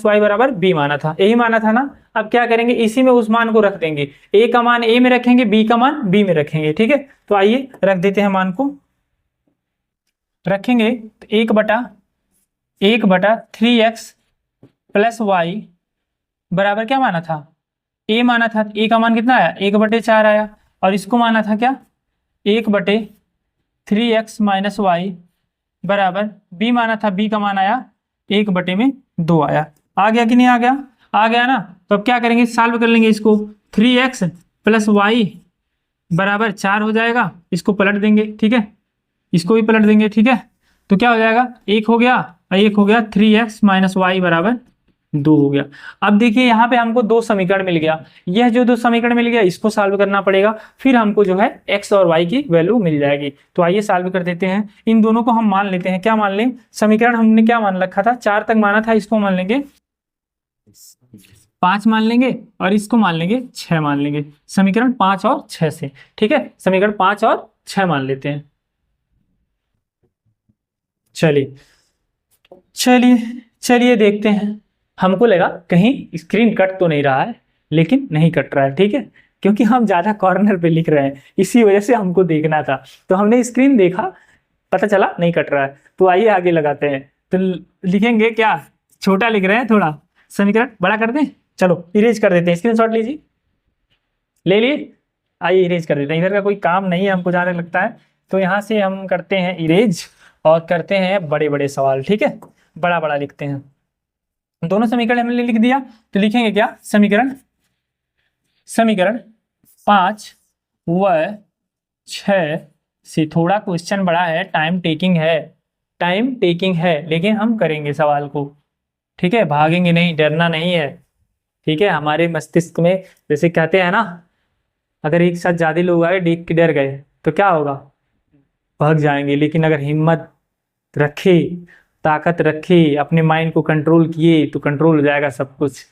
y बराबर b माना था, यही माना था ना। अब क्या करेंगे, इसी में उस मान को रख देंगे, a का मान a में रखेंगे, b का मान b में रखेंगे। ठीक है, तो आइए रख देते हैं, मान को रखेंगे, तो 1/3x प्लस वाई बराबर क्या माना था, a माना था, a का मान कितना आया, 1/4 आया, और इसको माना था क्या, 1/3x माइनस वाई बराबर b माना था, b का मान आया 1/2 आया। आ गया कि नहीं आ गया, आ गया ना। तो अब क्या करेंगे, सॉल्व कर लेंगे इसको, 3x प्लस वाई बराबर 4 हो जाएगा, इसको पलट देंगे। ठीक है, इसको भी पलट देंगे। ठीक है, तो क्या हो जाएगा, 1 हो गया और 1 हो गया, 3x माइनस वाई बराबर 2 हो गया। अब देखिए यहाँ पे हमको 2 समीकरण मिल गया, यह जो 2 समीकरण मिल गया इसको सॉल्व करना पड़ेगा, फिर हमको जो है x और y की वैल्यू मिल जाएगी। तो आइए सॉल्व कर देते हैं, इन दोनों को हम मान लेते हैं, क्या मान लें, समीकरण हमने क्या मान रखा था, 4 तक माना था, इसको मान लेंगे 5 मान लेंगे, और इसको मान लेंगे 6 मान लेंगे, समीकरण 5 और 6 से। ठीक है, समीकरण 5 और 6 मान लेते हैं। चलिए देखते हैं। हमको लगा कहीं स्क्रीन कट तो नहीं रहा है, लेकिन नहीं कट रहा है। ठीक है, क्योंकि हम ज़्यादा कॉर्नर पे लिख रहे हैं, इसी वजह से हमको देखना था, तो हमने स्क्रीन देखा, पता चला नहीं कट रहा है। तो आइए आगे लगाते हैं, तो लिखेंगे क्या, छोटा लिख रहे हैं थोड़ा, समीकरण बड़ा कर दें, चलो इरेज कर देते हैं, स्क्रीनशॉट लीजिए, ले लिए, आइए इरेज कर देते हैं, इधर का कोई काम नहीं है हमको जहाँ तक लगता है, तो यहाँ से हम करते हैं इरेज और करते हैं बड़े बड़े सवाल। ठीक है, बड़ा बड़ा लिखते हैं, दोनों समीकरण हमने लिख दिया, तो लिखेंगे क्या, समीकरण 5 व 6 से, थोड़ा क्वेश्चन बड़ा है, टाइम टेकिंग है, लेकिन हम करेंगे सवाल को, ठीक है, भागेंगे नहीं, डरना नहीं है, ठीक है। हमारे मस्तिष्क में जैसे कहते हैं ना, अगर एक साथ ज्यादा लोग आए देख के डर गए तो क्या होगा, भाग जाएंगे, लेकिन अगर हिम्मत रखे, ताकत रखे, अपने माइंड को कंट्रोल किए तो कंट्रोल हो जाएगा सब कुछ।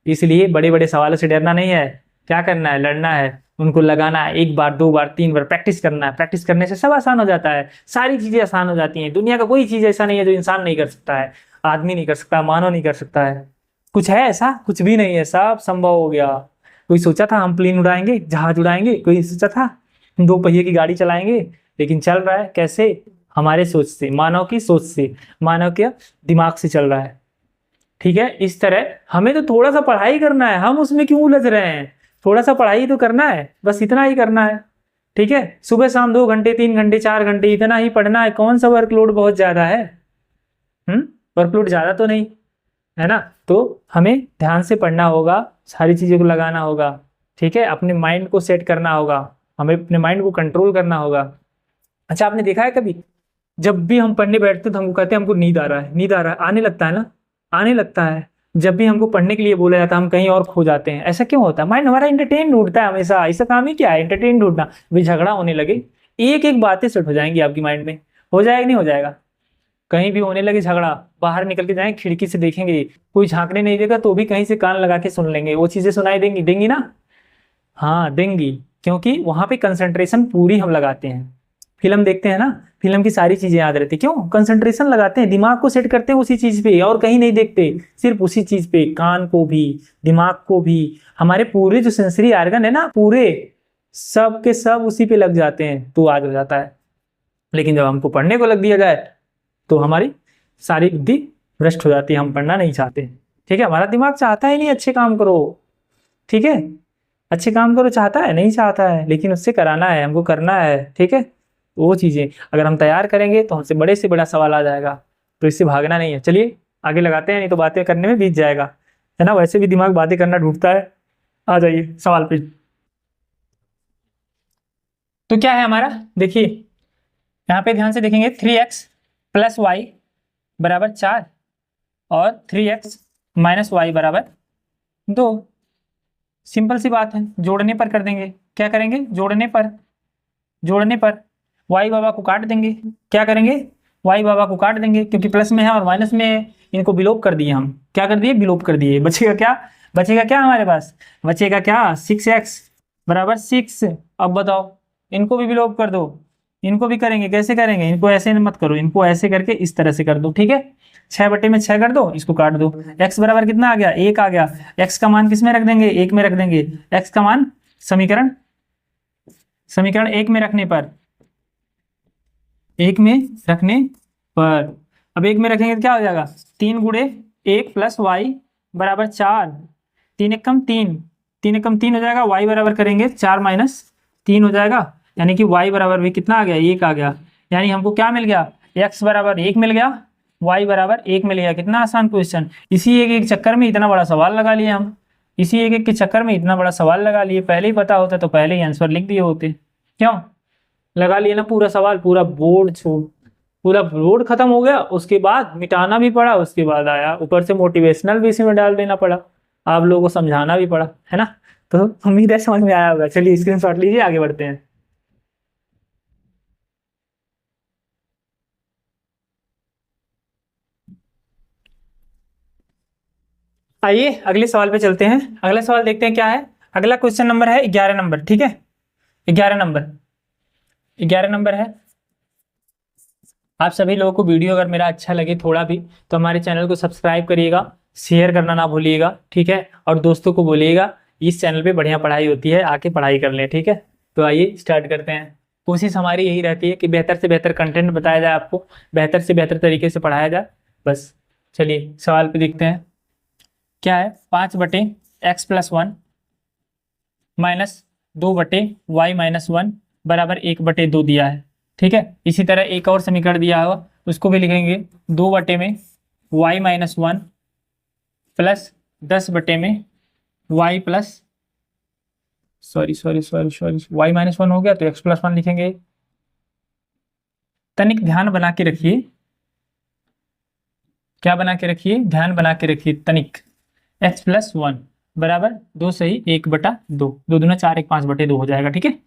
इसलिए बड़े बड़े सवालों से डरना नहीं है, क्या करना है, लड़ना है, उनको लगाना है, 1 बार 2 बार 3 बार प्रैक्टिस करना है। प्रैक्टिस करने से सब आसान हो जाता है, सारी चीजें आसान हो जाती हैं। दुनिया का कोई चीज ऐसा नहीं है जो इंसान नहीं कर सकता है, आदमी नहीं कर सकता, मानव नहीं कर सकता है। कुछ है ऐसा, कुछ भी नहीं है, सब संभव हो गया। कोई सोचा था हम प्लेन उड़ाएंगे, जहाज उड़ाएंगे, कोई सोचा था 2 पहिए की गाड़ी चलाएंगे, लेकिन चल रहा है कैसे, हमारे सोच से, मानव की सोच से, मानव के दिमाग से चल रहा है, ठीक है। इस तरह हमें तो थोड़ा सा पढ़ाई करना है, हम उसमें क्यों उलझ रहे हैं, थोड़ा सा पढ़ाई तो करना है, बस इतना ही करना है, ठीक है। सुबह शाम 2 घंटे 3 घंटे 4 घंटे इतना ही पढ़ना है, कौन सा वर्कलोड बहुत ज्यादा है, वर्कलोड ज्यादा तो नहीं है ना। तो हमें ध्यान से पढ़ना होगा, सारी चीजों को लगाना होगा, ठीक है, अपने माइंड को सेट करना होगा, हमें अपने माइंड को कंट्रोल करना होगा। अच्छा, आपने देखा है कभी, जब भी हम पढ़ने बैठते तो हमको कहते हैं हमको नींद आ रहा है, नींद आ रहा है, आने लगता है ना, आने लगता है। जब भी हमको पढ़ने के लिए बोला जाता है हम कहीं और खो जाते हैं, ऐसा क्यों होता है, माइंड हमारा एंटरटेन ढूंढता है हमेशा, ऐसा काम ही क्या है, एंटरटेन ढूंढना। भी झगड़ा होने लगे, एक एक बातें सेट हो जाएंगी आपकी माइंड में, हो जाएगा नहीं हो जाएगा, कहीं भी होने लगे झगड़ा, बाहर निकल के जाएंगे, खिड़की से देखेंगे, कोई झांकने नहीं देगा तो भी कहीं से कान लगा के सुन लेंगे, वो चीजें सुनाई देंगी, देंगी ना, हाँ देंगी, क्योंकि वहां पे कंसंट्रेशन पूरी हम लगाते हैं। फिल्म देखते हैं ना, फिल्म की सारी चीजें याद रहती, क्यों, कंसंट्रेशन लगाते हैं, दिमाग को सेट करते हैं उसी चीज पे, और कहीं नहीं देखते, सिर्फ उसी चीज पे, कान को भी, दिमाग को भी, हमारे पूरे जो सेंसरी ऑर्गन है ना, पूरे सब के सब उसी पे लग जाते हैं, तो आज हो जाता है। लेकिन जब हमको पढ़ने को लग दिया जाए तो हमारी सारी बुद्धि भ्रष्ट हो जाती है, हम पढ़ना नहीं चाहते, ठीक है। हमारा दिमाग चाहता ही नहीं अच्छे काम करो, ठीक है, अच्छे काम करो, चाहता है नहीं, चाहता है, लेकिन उससे कराना है, हमको करना है, ठीक है। वो चीजें अगर हम तैयार करेंगे तो हमसे बड़े से बड़ा सवाल आ जाएगा, तो इससे भागना नहीं है। चलिए आगे लगाते हैं, नहीं तो बातें करने में बीत जाएगा, है ना, वैसे भी दिमाग बातें करना ढूंढता है। आ जाइए सवाल पे। तो क्या है हमारा, देखिए यहाँ पे ध्यान से देखेंगे, 3x + y = 4 और 3x - y = 2। सिंपल सी बात है, जोड़ने पर कर देंगे, क्या करेंगे, जोड़ने पर y बाबा को काट देंगे, क्या करेंगे, y बाबा को काट देंगे, क्योंकि प्लस में है और माइनस में है, इनको विलोप कर दिए हम, क्या कर दिए, विलोप कर दिए। बचेगा क्या हमारे पास, बचेगा क्या, 6x = 6। अब बताओ, इनको भी विलोप कर दो, इनको भी करेंगे, कैसे करेंगे, इनको ऐसे मत करो, इनको ऐसे करके इस तरह से कर दो, ठीक है। 6/6 कर दो, इसको काट दो, x बराबर कितना आ गया, 1 आ गया। x का मान किस में रख देंगे, 1 में रख देंगे, x का मान समीकरण 1 में रखने पर, 1 में रखने पर, अब 1 में रखेंगे तो क्या हो जाएगा, 3 × 1 + y = 4, 3 × 1 = 3, 3 × 1 = 3 हो जाएगा, y बराबर करेंगे 4 - 3 हो जाएगा, यानी कि y बराबर भी कितना आ गया, 1 आ गया। यानी हमको क्या मिल गया, x बराबर 1 मिल गया, y बराबर 1 मिल गया। कितना आसान क्वेश्चन, इसी एक चक्कर में इतना बड़ा सवाल लगा लिए हम, इसी एक के चक्कर में इतना बड़ा सवाल लगा लिए, पहले ही पता होता तो पहले ही आंसर लिख दिए होते, क्यों लगा लिए ना पूरा सवाल, पूरा बोर्ड खत्म हो गया, उसके बाद मिटाना भी पड़ा, उसके बाद आया ऊपर से मोटिवेशनल भी इसी में डाल देना पड़ा, आप लोगों को समझाना भी पड़ा, है ना। तो उम्मीद है समझ में आया होगा। चलिए स्क्रीनशॉट लीजिए, आगे बढ़ते हैं। आइए अगले सवाल पे चलते हैं, अगला सवाल देखते हैं क्या है। अगला क्वेश्चन नंबर है 11 नंबर, ठीक है, 11 नंबर है। आप सभी लोगों को वीडियो अगर मेरा अच्छा लगे थोड़ा भी, तो हमारे चैनल को सब्सक्राइब करिएगा, शेयर करना ना भूलिएगा, ठीक है, और दोस्तों को बोलिएगा इस चैनल पे बढ़िया पढ़ाई होती है, आके पढ़ाई कर लें, ठीक है। तो आइए स्टार्ट करते हैं। कोशिश हमारी यही रहती है कि बेहतर से बेहतर कंटेंट बताया जाए, आपको बेहतर से बेहतर तरीके से पढ़ाया जाए, बस। चलिए सवाल पे देखते हैं क्या है। 5/x + 1 - 2/y - 1 = 1/2 दिया है, ठीक है। इसी तरह एक और समीकरण दिया होगा, उसको भी लिखेंगे, 2 में y - 1 प्लस 10 बटे में y प्लस सॉरी y -1 हो गया तो x + 1 लिखेंगे। तनिक ध्यान बना के रखिए, क्या बना के रखिए, ध्यान बना के रखिए तनिक। x + 1 बराबर 2 सही 1/2, 2 दूना 4, 1 5/2 हो जाएगा। ठीक है,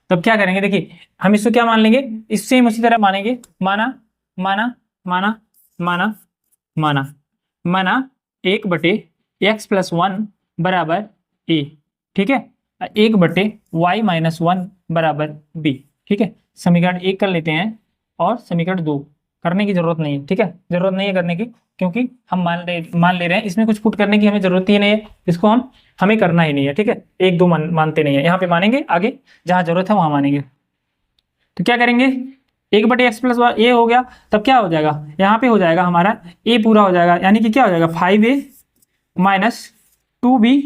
तब क्या करेंगे, देखिए हम इसको क्या मान लेंगे, इससे उसी तरह मानेंगे, माना माना माना माना माना माना 1/x + 1 बराबर a। ठीक है, 1/y - 1 बराबर b। ठीक है, समीकरण 1 कर लेते हैं और समीकरण 2 करने की जरूरत नहीं है। ठीक है, जरूरत नहीं है करने की, क्योंकि हम मान ले रहे हैं, इसमें कुछ पुट करने की हमें जरूरत ही नहीं है, इसको हमें करना ही नहीं है। ठीक है, 1 2 मानते नहीं है, यहाँ पे मानेंगे, आगे जहाँ जरूरत है वहां मानेंगे। तो क्या करेंगे, 1/x + 1 a हो गया, तब क्या हो जाएगा, यहाँ पे हो जाएगा हमारा a पूरा हो जाएगा, यानी कि क्या हो जाएगा 5a - 2b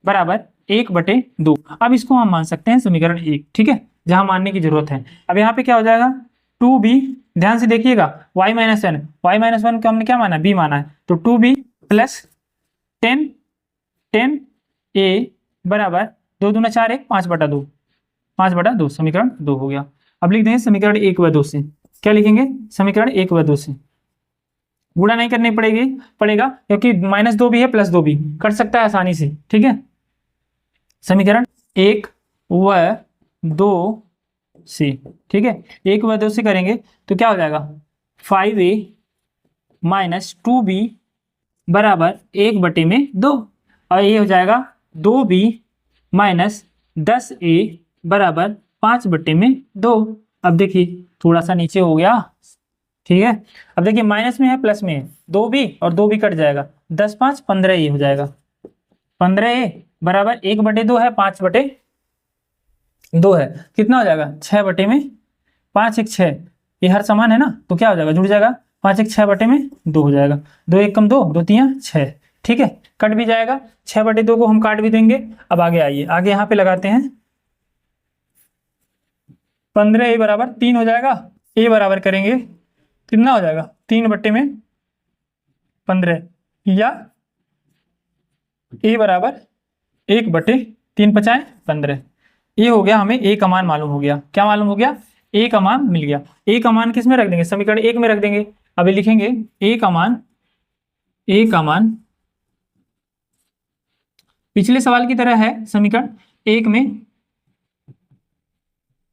बराबर 1/2। अब इसको हम मान सकते हैं समीकरण 1। ठीक है, जहां मानने की जरूरत है। अब यहाँ पे क्या हो जाएगा 2b, ध्यान से देखिएगा, y - 1 को हमने क्या माना, b माना है, तो 2b + 10a बराबर 2 दूना 4, 1 5/2, 5/2 समीकरण 2 हो गया। अब लिख देंगे समीकरण 1 व 2 से, क्या लिखेंगे, समीकरण 1 व 2 से गुणा नहीं करनी पड़ेगा, क्योंकि -2 भी है +2 भी कर सकता है आसानी से। ठीक है, समीकरण 1 व 2 से, ठीक है, 1 व 2 से करेंगे तो क्या हो जाएगा 5a - 2b बराबर 1/2, और ये हो जाएगा 2b - 10a बराबर 5/2। अब देखिए थोड़ा सा नीचे हो गया। ठीक है, अब देखिए माइनस में है प्लस में है, 2b और 2b कट जाएगा, 10 5 15a हो जाएगा, 15a बराबर 1/2 है, 5/2 है, कितना हो जाएगा 6/5, 1 6, ये हर समान है ना, तो क्या हो जाएगा, जुड़ जाएगा, 5 1 6/2 हो जाएगा, 2 1 कम 2, 2 3 6। ठीक है, कट भी जाएगा, 6/2 को हम काट भी देंगे। अब आगे आइए, आगे यहाँ पे लगाते हैं, 15a बराबर 3 हो जाएगा, a बराबर करेंगे कितना हो जाएगा 3/15, या a बराबर 1/3 5 15। ये हो गया, हमें a का मान मालूम हो गया। क्या मालूम हो गया, a का मान मिल गया। a का मान किस में रख देंगे, समीकरण 1 में रख देंगे। अभी लिखेंगे a का मान पिछले सवाल की तरह है, समीकरण 1 में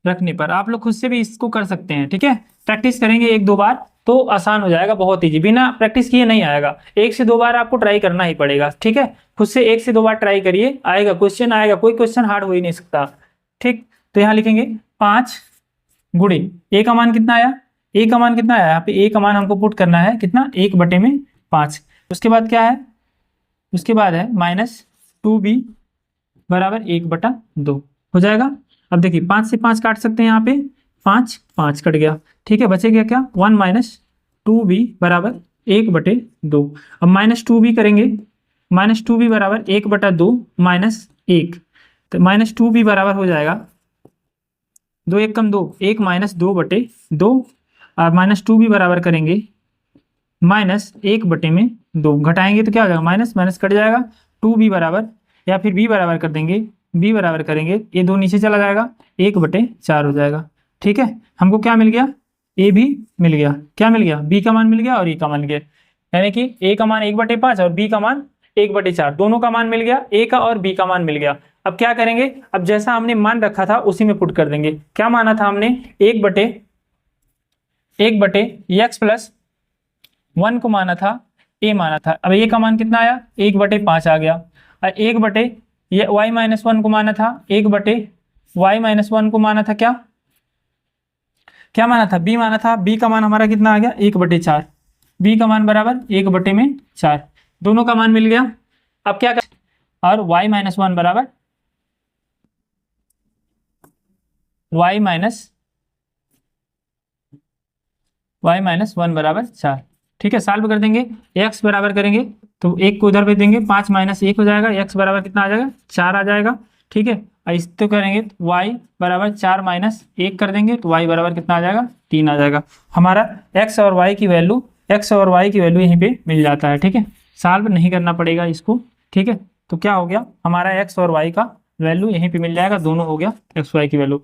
रखने पर आप लोग खुद से भी इसको कर सकते हैं। ठीक है, प्रैक्टिस करेंगे 1 2 बार तो आसान हो जाएगा, बहुत ईजी, बिना प्रैक्टिस किए नहीं आएगा, 1 से 2 बार आपको ट्राई करना ही पड़ेगा। ठीक है, खुद से 1 से 2 बार ट्राई करिए, आएगा क्वेश्चन, आएगा, कोई क्वेश्चन हार्ड हो ही नहीं सकता। ठीक, तो यहाँ लिखेंगे 5 गुणे a का मान कितना आया, a का मान कितना आया, यहाँ पे a का मान हमको पुट करना है कितना, 1/5। उसके बाद क्या है, उसके बाद है -2b बराबर 1/2 हो जाएगा। अब देखिए 5 से 5 काट सकते हैं, यहाँ पे 5 5 कट गया। ठीक है, बचेगा क्या 1 - 2b बराबर 1/2। अब -2b करेंगे, -2b बराबर 1/2 -1, तो -2b बराबर हो जाएगा 2 1 कम 2, 1 - 2/2, और -2b बराबर करेंगे -1/2, घटाएंगे तो क्या हो जाएगा, माइनस माइनस कट जाएगा, 2b बराबर, या फिर b बराबर कर देंगे, b बराबर करेंगे, ये 2 नीचे चला जाएगा, 1/4 हो जाएगा। ठीक है, हमको क्या मिल गया, a भी मिल गया, क्या मिल गया, b का मान मिल गया और e का मान मिल गया, यानी कि a का मान 1/5 और b का मान 1/4, दोनों का मान मिल गया, a का और b का मान मिल गया। अब क्या करेंगे, अब जैसा हमने मान रखा था उसी में पुट कर देंगे। क्या माना था हमने, 1/x + 1 को माना था, a माना था। अब a का मान कितना आया, 1/5 आ गया, और 1/, ये y - 1 को माना था, 1/y - 1 को माना था, क्या माना था, b माना था, b का मान हमारा कितना आ गया 1/4, b का मान बराबर 1/4, दोनों का मान मिल गया। अब क्या कर, और y - 1 बराबर y - 1 बराबर 4। ठीक है, सॉल्व कर देंगे, x बराबर करेंगे तो 1 को उधर भेज देंगे, 5 - 1 हो जाएगा, x बराबर कितना आ जाएगा 4 आ जाएगा। ठीक है, इस तो करेंगे तो y बराबर 4 - 1 कर देंगे तो y बराबर कितना आ जाएगा 3 आ जाएगा। हमारा x और y की वैल्यू यहीं पे मिल जाता है। ठीक है, सॉल्व नहीं करना पड़ेगा इसको, ठीक है। तो क्या हो गया, हमारा एक्स और वाई का वैल्यू यहीं पे मिल जाएगा, दोनों हो गया एक्स वाई की वैल्यू।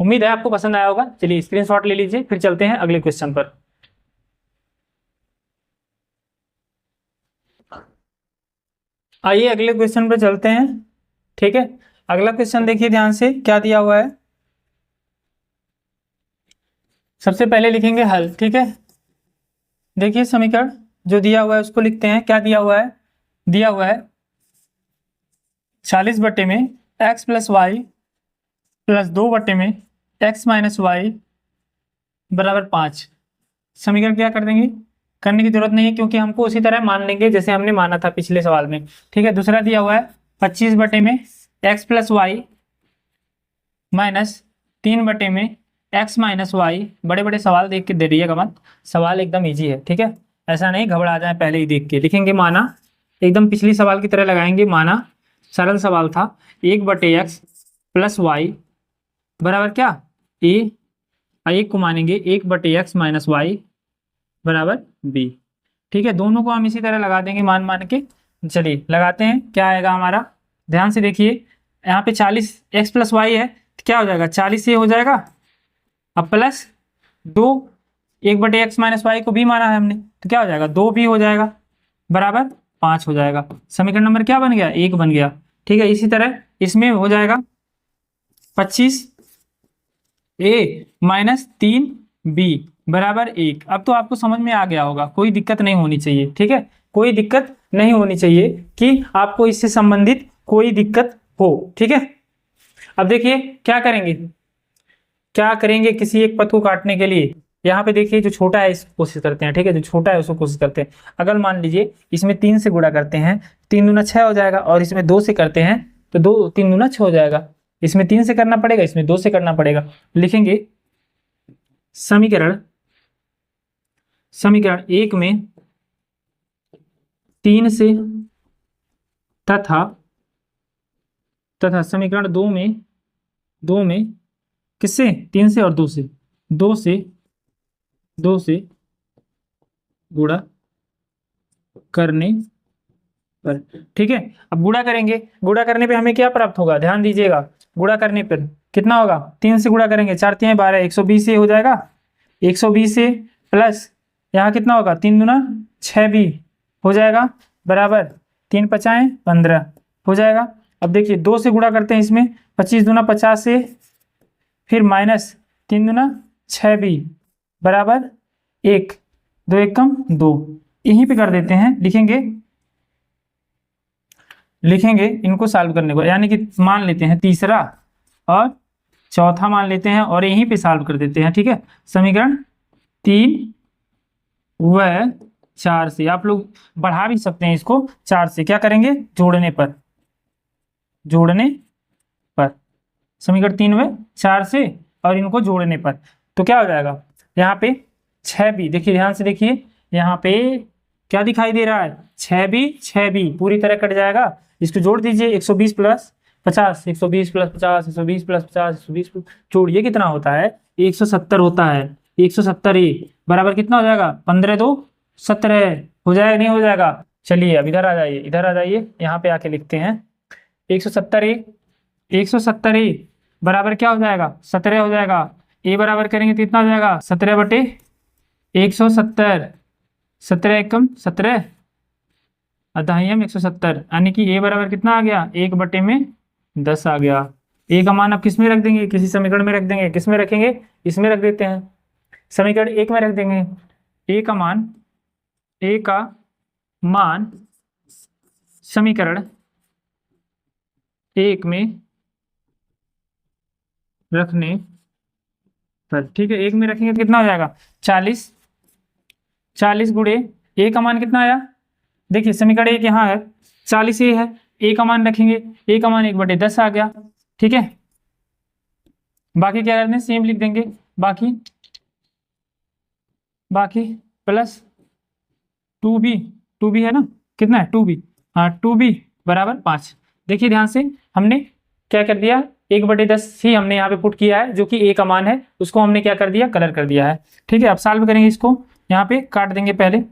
उम्मीद है आपको पसंद आया होगा। चलिए स्क्रीनशॉट ले लीजिए, फिर चलते हैं अगले क्वेश्चन पर। आइए अगले क्वेश्चन पर चलते हैं, ठीक है। अगला क्वेश्चन देखिए ध्यान से, क्या दिया हुआ है। सबसे पहले लिखेंगे हल, ठीक है। देखिए समीकरण जो दिया हुआ है उसको लिखते हैं। क्या दिया हुआ है, दिया हुआ है 40 बटे में एक्स प्लस वाई प्लस 2 बटे में एक्स माइनस वाई बराबर 5। समीकरण क्या कर देंगे, करने की जरूरत नहीं है क्योंकि हमको उसी तरह मान लेंगे जैसे हमने माना था पिछले सवाल में, ठीक है। दूसरा दिया हुआ है 25 बटे में एक्स प्लस वाई माइनस 3 बटे में एक्स माइनस वाई। बड़े बड़े सवाल देख के दे रहिएगा मत, सवाल एकदम ईजी है, ठीक है। ऐसा नहीं घबरा जाए पहले ही देख के, लिखेंगे माना, एकदम पिछली सवाल की तरह लगाएंगे माना। सरल सवाल था, 1 बटे एक्स प्लस वाई बराबर क्या ए, एक को मानेंगे 1 बटे एक्स माइनस वाई बराबर बी, ठीक है। दोनों को हम इसी तरह लगा देंगे मान मान के। चलिए लगाते हैं, क्या आएगा हमारा, ध्यान से देखिए। यहाँ पे 40 एक्स प्लस वाई है तो क्या हो जाएगा, 40 ये हो जाएगा, अब प्लस 2 1 बटे एक्स माइनस वाई को भी माना है हमने तो क्या हो जाएगा, 2 भी हो जाएगा बराबर 5 हो जाएगा। समीकरण नंबर क्या बन गया, 1 बन गया, ठीक है। इसी तरह इसमें हो जाएगा 25 ए माइनस 3 बी बराबर 1। अब तो आपको समझ में आ गया होगा, कोई दिक्कत नहीं होनी चाहिए, ठीक है। कोई दिक्कत नहीं होनी चाहिए कि आपको इससे संबंधित कोई दिक्कत हो, ठीक है। अब देखिए क्या करेंगे, क्या करेंगे, किसी एक पथ को काटने के लिए यहाँ पे देखिए जो छोटा है इसको कोशिश करते हैं, ठीक है। जो छोटा है उसको कोशिश करते हैं। अगर मान लीजिए इसमें 3 से गुणा करते हैं, 3 दूना 6 हो जाएगा, और इसमें 2 से करते हैं तो 2 3 दूना 6 हो जाएगा। इसमें 3 से करना पड़ेगा, इसमें 2 से करना पड़ेगा। लिखेंगे समीकरण, समीकरण 1 में 3 से तथा समीकरण 2 में किससे, 3 से और 2 से, 2 से गुणा करने पर, ठीक है। अब गुणा करेंगे, गुणा करने पे हमें क्या प्राप्त होगा, ध्यान दीजिएगा। गुणा करने पर कितना होगा, 3 से गुणा करेंगे, 4 3 12, 120 से हो जाएगा, 120 से प्लस यहाँ कितना होगा, 3 दूना 6 भी हो जाएगा बराबर 3 5 15 हो जाएगा। अब देखिए 2 से गुणा करते हैं इसमें, 25 दूना 50 से, फिर माइनस 3 दूना 6 भी बराबर 1, 2 1 कम 2, यहीं पे कर देते हैं। लिखेंगे इनको सॉल्व करने को, यानी कि मान लेते हैं तीसरा और चौथा मान लेते हैं और यहीं पे सॉल्व कर देते हैं, ठीक है। समीकरण 3 व 4 से, आप लोग बढ़ा भी सकते हैं इसको 4 से, क्या करेंगे, जोड़ने पर समीकरण 3 व 4 से और इनको जोड़ने पर तो क्या हो जाएगा, यहाँ पे 6 भी, देखिए ध्यान से देखिए, यहाँ पे क्या दिखाई दे रहा है, 6 भी पूरी तरह कट जाएगा। इसको जोड़ दीजिए, 120 प्लस 50, 120 प्लस 50, 120 प्लस 50, 120 जोड़िए कितना होता है, 170 होता है। 170 ही बराबर कितना हो जाएगा, 15 2 17 हो जाएगा, नहीं हो जाएगा। चलिए अब इधर आ जाइए, यहाँ पे आके लिखते हैं 170 ही बराबर क्या हो जाएगा, 17 हो जाएगा। ए बराबर करेंगे तो कितना हो जाएगा, 17 बटे 170, 17 एकम 17 अधायम 170, यानी कि ए बराबर कितना आ गया, 1 बटे में 10 आ गया। ए का मान अब किस में रख देंगे, किसी समीकरण में रख देंगे, किस में रखेंगे, इसमें रख देते हैं, समीकरण 1 में रख देंगे। ए का मान समीकरण 1 में रखने पर, ठीक है। 1 में रखेंगे तो कितना हो जाएगा, 40 गुणे ए का मान कितना आया, देखिए समीकरण 1 यहाँ है, 40 ए है, ए का मान रखेंगे, ए का मान 1 बटे 10 आ गया, ठीक है। बाकी क्या करते हैं, सेम लिख देंगे, बाकी प्लस 2b है ना, कितना है 2b, हाँ 2b बराबर 5। देखिए ध्यान से, हमने क्या कर दिया, 1 बटे 10 ही हमने यहाँ पे पुट किया है, जो कि ए का मान है, उसको हमने क्या कर दिया, कलर कर दिया है, ठीक है। अब सॉल्व करेंगे इसको, यहाँ पे काट देंगे पहले,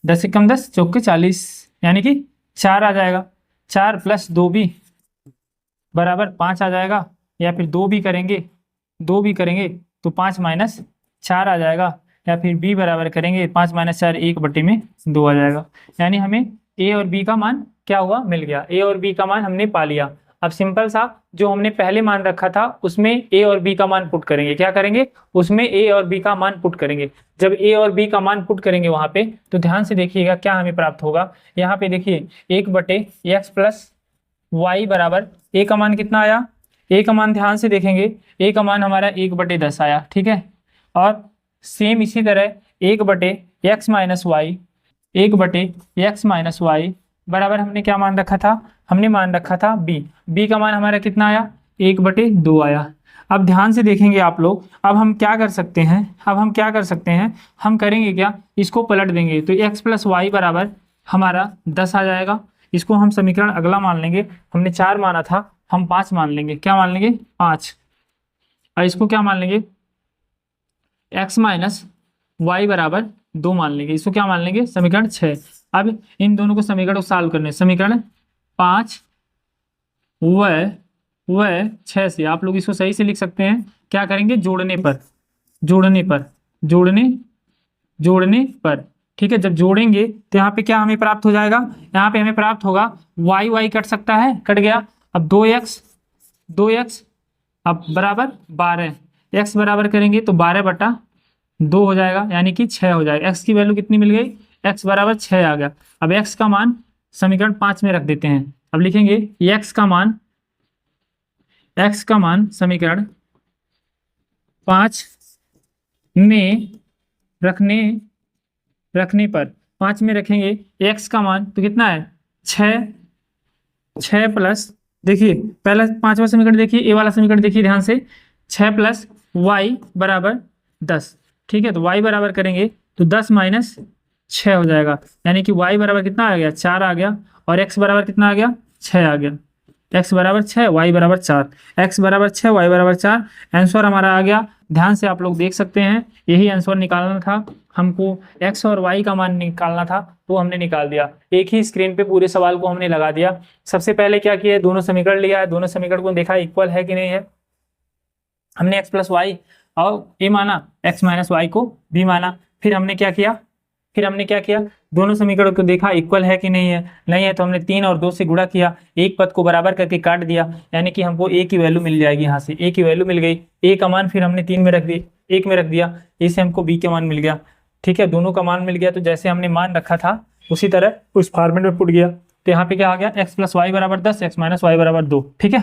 10 से कम 10, चौके 40, यानी कि 4 आ जाएगा। 4 + 2b बराबर 5 आ जाएगा, या फिर 2 भी करेंगे, 2 भी करेंगे तो 5 - 4 आ जाएगा, या फिर b बराबर करेंगे 5 - 4 1/2 आ जाएगा। यानी हमें a और b का मान क्या हुआ, मिल गया। a और b का मान हमने पा लिया। अब सिंपल सा जो हमने पहले मान रखा था उसमें a और b का मान पुट करेंगे। क्या करेंगे, उसमें a और b का मान पुट करेंगे। जब a और b का मान पुट करेंगे वहां पे, तो ध्यान से देखिएगा क्या हमें प्राप्त होगा। यहाँ पे देखिए 1/x + y बराबर a का मान कितना आया, a का मान ध्यान से देखेंगे, a का मान हमारा 1/10 आया। ठीक है, और सेम इसी तरह 1/x - y, 1/x - y बराबर हमने क्या मान रखा था, हमने मान रखा था b का मान हमारा कितना आया, 1/2 आया। अब ध्यान से देखेंगे आप लोग, अब हम क्या कर सकते हैं, हम करेंगे क्या, इसको पलट देंगे तो x + y बराबर हमारा 10 आ जाएगा। इसको हम समीकरण अगला मान लेंगे, हमने 4 माना था, हम 5 मान लेंगे। क्या मान लेंगे, 5। और इसको क्या मान लेंगे, x - y बराबर 2 मान लेंगे। इसको क्या मान लेंगे, समीकरण 6। अब इन दोनों को समीकरण को सॉल्व करने, समीकरण 5 व 6 से आप लोग इसको सही से लिख सकते हैं। क्या करेंगे, जोड़ने पर। ठीक है, जब जोड़ेंगे तो यहाँ पे क्या हमें प्राप्त हो जाएगा, यहाँ पे हमें प्राप्त होगा y कट सकता है, कट गया। अब 2x अब बराबर 12, x बराबर करेंगे तो 12/2 हो जाएगा, यानी कि 6 हो जाएगा। x की वैल्यू कितनी मिल गई, x बराबर 6 आ गया। अब x का मान समीकरण 5 में रख देते हैं। अब लिखेंगे x का मान समीकरण 5 में रखने पर 5 में रखेंगे x का मान तो कितना है, 6 प्लस, देखिए पहला 5वां समीकरण देखिए, ए वाला समीकरण देखिए ध्यान से, 6 + y बराबर 10। ठीक है, तो y बराबर करेंगे तो 10 - 6 हो जाएगा, यानी कि y बराबर कितना आ गया, 4 आ गया। और x बराबर कितना आ गया, 6 आ गया। x बराबर 6, y बराबर 4, x बराबर 6, y बराबर 4, आंसर हमारा आ गया। ध्यान से आप लोग देख सकते हैं, यही आंसर निकालना था हमको, x और y का मान निकालना था, वो हमने निकाल दिया। एक ही स्क्रीन पे पूरे सवाल को हमने लगा दिया। सबसे पहले क्या किया, दोनों समीकरण लिया है, दोनों समीकरण को देखा इक्वल है कि नहीं है। हमने x + y और a माना, x - y को b माना। फिर हमने क्या किया, दोनों समीकरणों को देखा इक्वल है कि नहीं है, तो हमने 3 और 2 से गुणा किया, एक पद को बराबर करके काट दिया, यानी कि हमको a की वैल्यू मिल जाएगी। यहाँ से a की वैल्यू मिल गई, a का मान फिर हमने 3 में रख दी, 1 में रख दिया, इससे हमको b का मान मिल गया। ठीक है, दोनों का मान मिल गया, तो जैसे हमने मान रखा था उसी तरह उस फॉर्मेट में पुट गया। तो यहाँ पे क्या आ गया, x + y बराबर 10, x - y बराबर 2। ठीक है,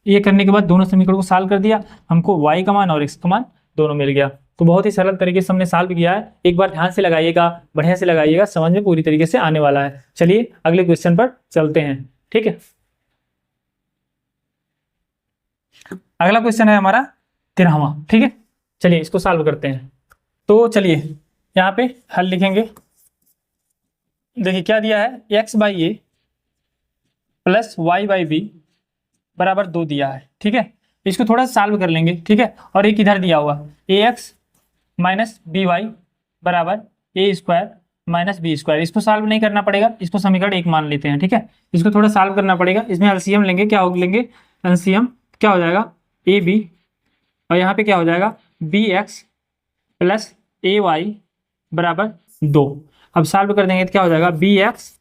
ये करने के बाद दोनों समीकरण को सॉल्व कर दिया, हमको y का मान और x का मान दोनों मिल गया। तो बहुत ही सरल तरीके से हमने सॉल्व किया है। एक बार ध्यान से लगाइएगा, बढ़िया से लगाइएगा, समझ में पूरी तरीके से आने वाला है। चलिए अगले क्वेश्चन पर चलते हैं। ठीक है, अगला क्वेश्चन है हमारा 13वां। ठीक है, चलिए इसको सॉल्व करते हैं। तो चलिए यहाँ पे हल लिखेंगे। देखिए क्या दिया है, x/a + y/b बराबर 2 दिया है। ठीक है, इसको थोड़ा सॉल्व कर लेंगे। ठीक है, और एक इधर दिया हुआ ax - by बराबर a² - b²। इसको सॉल्व नहीं करना पड़ेगा, इसको समीकरण 1 मान लेते हैं। ठीक है, इसको थोड़ा सॉल्व करना पड़ेगा, इसमें एलसीएम लेंगे। क्या लेंगे, एलसीएम क्या हो जाएगा, ab, और यहाँ पे क्या हो जाएगा, bx + ay बराबर 2। अब सॉल्व कर देंगे तो क्या हो जाएगा, bx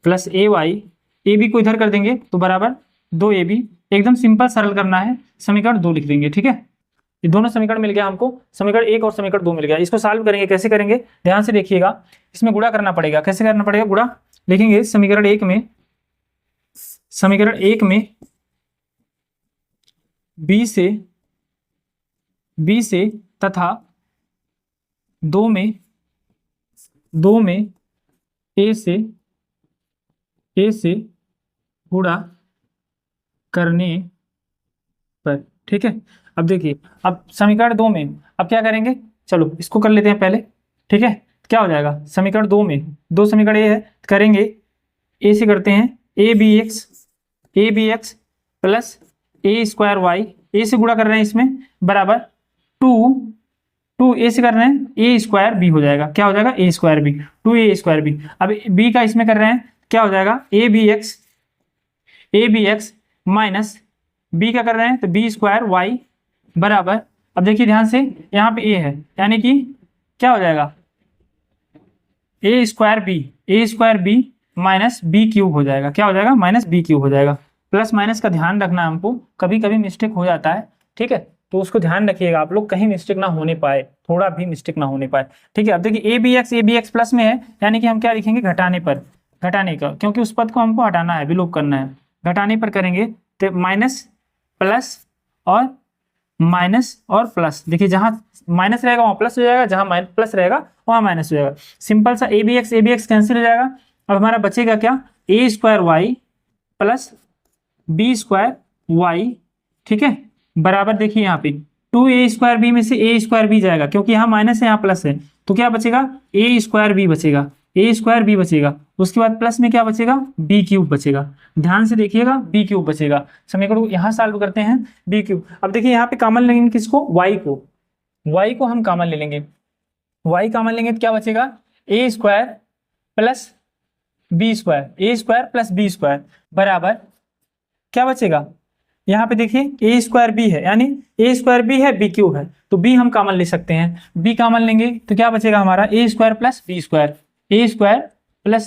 + ay, ab को इधर कर देंगे तो बराबर 2ab। एकदम सिंपल सरल करना है, समीकरण 2 लिख देंगे। ठीक है, ये दोनों समीकरण मिल गया हमको, समीकरण 1 और समीकरण 2 मिल गया। इसको सॉल्व करेंगे, कैसे करेंगे ध्यान से देखिएगा, इसमें गुणा करना पड़ेगा। कैसे करना पड़ेगा, गुणा लिखेंगे समीकरण 1 में b से तथा 2 में a से गुणा करने पर। ठीक है, अब देखिए, अब समीकरण 2 में अब क्या करेंगे, चलो इसको कर लेते हैं पहले। ठीक है, क्या हो जाएगा, समीकरण 2 में 2 समीकरण ये है, करेंगे a से करते हैं abx + a² y, a से गुणा कर रहे हैं इसमें, बराबर 2 टू ए से कर रहे हैं, ए स्क्वायर बी हो जाएगा, क्या हो जाएगा A square B, two A square B. अब बी का इसमें कर रहे हैं, क्या हो जाएगा A B X minus B का कर रहे हैं तो बी स्क्वायर वाई बराबर, अब देखिए ध्यान से यहाँ पे ए है, यानी कि क्या हो जाएगा A square B minus B cube हो जाएगा, क्या हो जाएगा माइनस बी क्यूब हो जाएगा। प्लस माइनस का ध्यान रखना हमको, कभी कभी मिस्टेक हो जाता है, ठीक है, तो उसको ध्यान रखिएगा आप लोग, कहीं मिस्टेक ना होने पाए, थोड़ा भी मिस्टेक ना होने पाए, ठीक है। अब देखिए ए बी एक्स प्लस में है, यानी कि हम क्या लिखेंगे घटाने का, क्योंकि उस पद को हमको हटाना है, विलोप करना है, घटाने पर करेंगे तो माइनस प्लस और प्लस, देखिए जहां माइनस रहेगा वहां प्लस हो जाएगा, जहां प्लस रहेगा वहां माइनस हो जाएगा। सिंपल सा ए बी एक्स कैंसिल हो जाएगा। अब हमारा बचेगा क्या, A square Y plus B square Y, ठीक है, बराबर देखिए यहाँ पे टू ए स्क्वायर बी में से ए स्क्वायर बी जाएगा, क्योंकि यहाँ माइनस है यहाँ प्लस है, तो क्या बचेगा ए स्क्वायर बी बचेगा, उसके बाद प्लस में क्या बचेगा बी क्यूब बचेगा। ध्यान से देखिएगा, बी क्यूब बचेगा। समीकरण को यहाँ सॉल्व करते हैं, बी क्यूब। अब देखिए यहाँ पे कॉमन लेंगे किसको, वाई को हम कॉमन ले लेंगे, वाई कॉमन लेंगे तो क्या बचेगा ए स्क्वायर प्लस बी स्क्वायर बराबर क्या बचेगा, यहाँ पे देखिए ए स्क्वायर बी है, यानी ए स्क्वायर बी है बी क्यूब है, तो बी हम कॉमन ले सकते हैं, बी कॉमन लेंगे तो क्या बचेगा हमारा ए स्क्वायर प्लस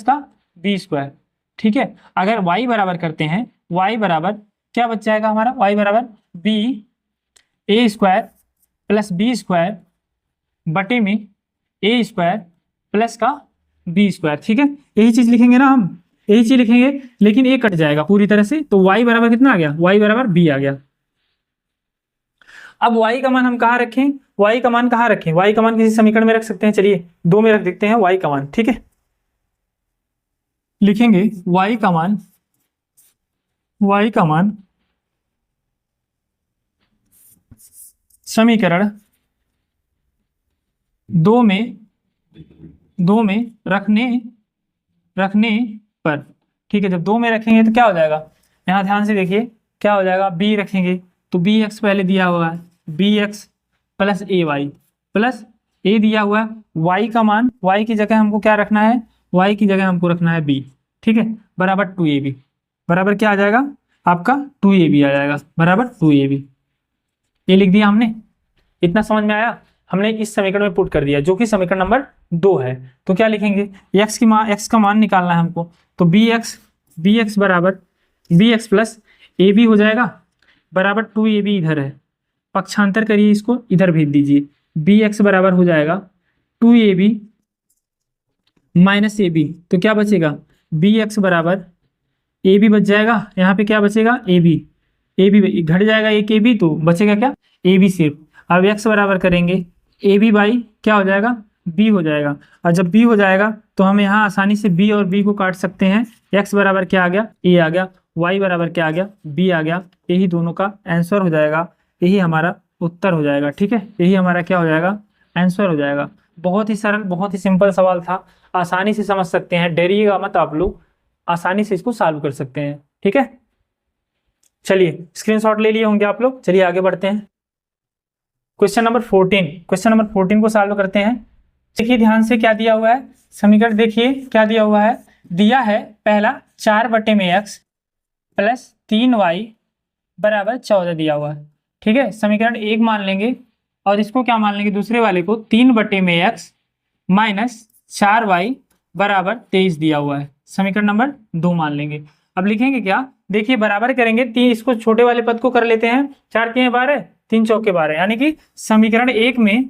का बी स्क्वायर, ठीक है। अगर y बराबर करते हैं, y बराबर क्या बच जाएगा हमारा, y बराबर बी ए स्क्वायर प्लस बी स्क्वायर बटे में ए स्क्वायर प्लस का बी स्क्वायर, ठीक है। यही चीज लिखेंगे ना हम, यही चीज लिखेंगे, लेकिन ए कट जाएगा पूरी तरह से, तो y बराबर कितना आ गया, y बराबर b आ गया। अब y का मान हम कहाँ रखें, y का मान किसी समीकरण में रख सकते हैं, चलिए दो में रख देखते हैं y का मान, ठीक है। लिखेंगे y का मान समीकरण दो में रखने पर, ठीक है। जब दो में रखेंगे तो क्या हो जाएगा, यहाँ ध्यान से देखिए क्या हो जाएगा, b रखेंगे तो बी एक्स पहले दिया हुआ है, बी एक्स प्लस ए वाई प्लस ए दिया हुआ है, y का मान, y की जगह हमको क्या रखना है, y की जगह हमको रखना है b, ठीक है, बराबर 2ab, बराबर क्या आ जाएगा आपका 2ab आ जाएगा, बराबर 2ab। ये लिख दिया हमने, इतना समझ में आया, हमने इस समीकरण में पुट कर दिया, जो कि समीकरण नंबर 2 है। तो क्या लिखेंगे, x का मान निकालना है हमको, तो बी एक्स बराबर b x plus a b हो जाएगा, बराबर 2ab इधर है, पक्षांतर करिए इसको, इधर भेज दीजिए, बी एक्स बराबर हो जाएगा 2ab माइनस ए बी, तो क्या बचेगा बी एक्स बराबर ए बी बच जाएगा, यहाँ पे क्या बचेगा ए बी घट जाएगा एक ए बी, तो बचेगा क्या ए बी सिर्फ। अब x बराबर करेंगे ए बी बाई क्या हो जाएगा b हो जाएगा, और जब b हो जाएगा तो हम यहाँ आसानी से b और b को काट सकते हैं, x बराबर क्या आ गया a आ गया, y बराबर क्या आ गया b आ गया, यही दोनों का आंसर हो जाएगा, यही हमारा उत्तर हो जाएगा, ठीक है, यही हमारा क्या हो जाएगा आंसर हो जाएगा। बहुत ही सरल, बहुत ही सिंपल सवाल था, आसानी से समझ सकते हैं, डरिएगा मत, आप लोग आसानी से इसको सॉल्व कर सकते हैं, ठीक है। चलिए स्क्रीनशॉट ले लिए होंगे आप लोग, चलिए आगे बढ़ते हैं। क्वेश्चन नंबर 14 को सॉल्व करते हैं। देखिए ध्यान से क्या दिया हुआ है, समीकरण देखिए क्या दिया हुआ है, दिया है पहला 4/x प्लस 3y बराबर 14 दिया हुआ है, ठीक है। समीकरण 1 मान लेंगे और इसको क्या मान लेंगे, दूसरे वाले को 3/x माइनस 4y बराबर 23 दिया हुआ है, समीकरण नंबर 2 मान लेंगे। अब लिखेंगे क्या, देखिए बराबर करेंगे, तीन इसको छोटे वाले पद को कर लेते हैं, 4 3 12 3 चौके 12, यानी कि समीकरण एक में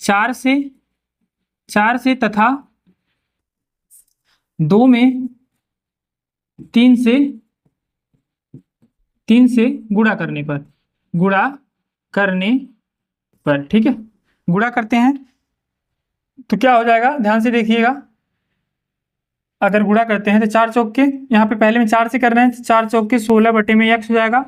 4 से तथा 2 में 3 से गुणा करने पर, ठीक है, गुणा करते हैं तो क्या हो जाएगा, ध्यान से देखिएगा, अगर गुणा करते हैं तो 4 चौक के, यहाँ पे पहले में 4 से कर रहे हैं तो 4 चौक के 16/x हो जाएगा,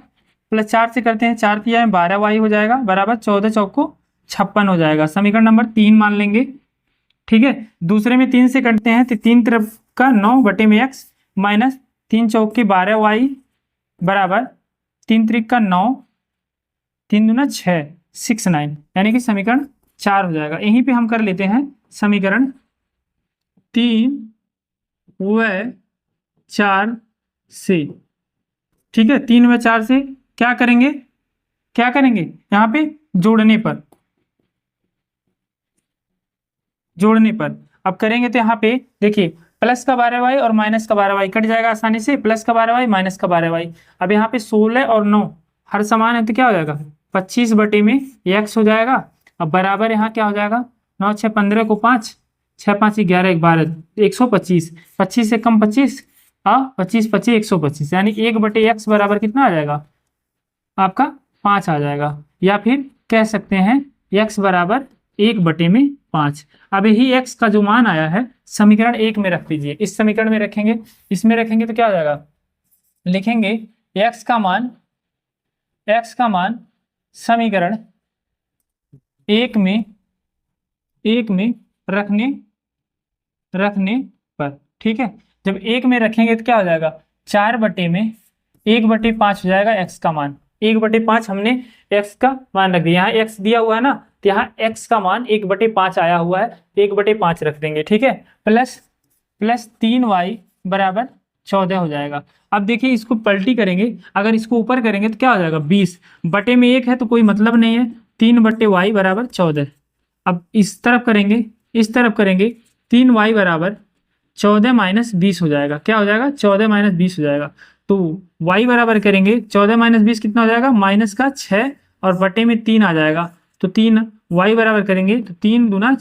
प्लस 4 से करते हैं 4 तिया में 12y हो जाएगा, बराबर 14 चौक को 56 हो जाएगा, समीकरण नंबर 3 मान लेंगे, ठीक है। दूसरे में 3 से करते हैं तो 3 तरफ का 9/x माइनस 3 चौक के 12y बराबर 3 त्रिक का 9 3 दूना 6, 6 9, यानी कि समीकरण 4 हो जाएगा। यहीं पे हम कर लेते हैं समीकरण 3 व 4 से। ठीक है, 3 व 4 से क्या करेंगे, क्या करेंगे यहाँ पे जोड़ने पर, जोड़ने पर अब करेंगे तो यहाँ पे देखिए प्लस का 12y और माइनस का 12y कट जाएगा आसानी से, प्लस का 12y माइनस का 12y। अब यहाँ पे 16 और 9 हर समान है तो क्या हो जाएगा 25 बटे में x हो जाएगा। अब बराबर यहाँ क्या हो जाएगा 9 6 15 को 5, 6 5 11 12 125, 25 से कम 25, 25 25 125, यानी 1 बटे x बराबर कितना आ जाएगा आपका 5 आ जाएगा। या फिर कह सकते हैं x बराबर 1 बटे में 5। अब यही x का जो मान आया है समीकरण 1 में रख दीजिए, इस समीकरण में रखेंगे, इसमें रखेंगे तो क्या हो जाएगा, लिखेंगे x का मान समीकरण 1 में रखने पर, ठीक है। जब 1 में रखेंगे तो क्या हो जाएगा 4 बटे में 1 बटे 5 हो जाएगा x का मान। 1 बटे 5 हमने x का मान रख दिया, यहाँ x दिया हुआ है ना, तो यहाँ x का मान 1 बटे 5 आया हुआ है, 1 बटे 5 रख देंगे, ठीक है। प्लस 3y बराबर 14 हो जाएगा। अब देखिए इसको पलटी करेंगे, अगर इसको ऊपर करेंगे तो क्या हो जाएगा 20 बटे में 1 है तो कोई मतलब नहीं है, 3 बटे y बराबर 14। अब इस तरफ करेंगे, 3y बराबर 14 माइनस 20 हो जाएगा, क्या हो जाएगा 14 माइनस 20 हो जाएगा। तो y बराबर करेंगे 14 माइनस 20 कितना हो जाएगा माइनस का 6 और बटे में 3 आ जाएगा, तो 3 y बराबर करेंगे तो 3 दूना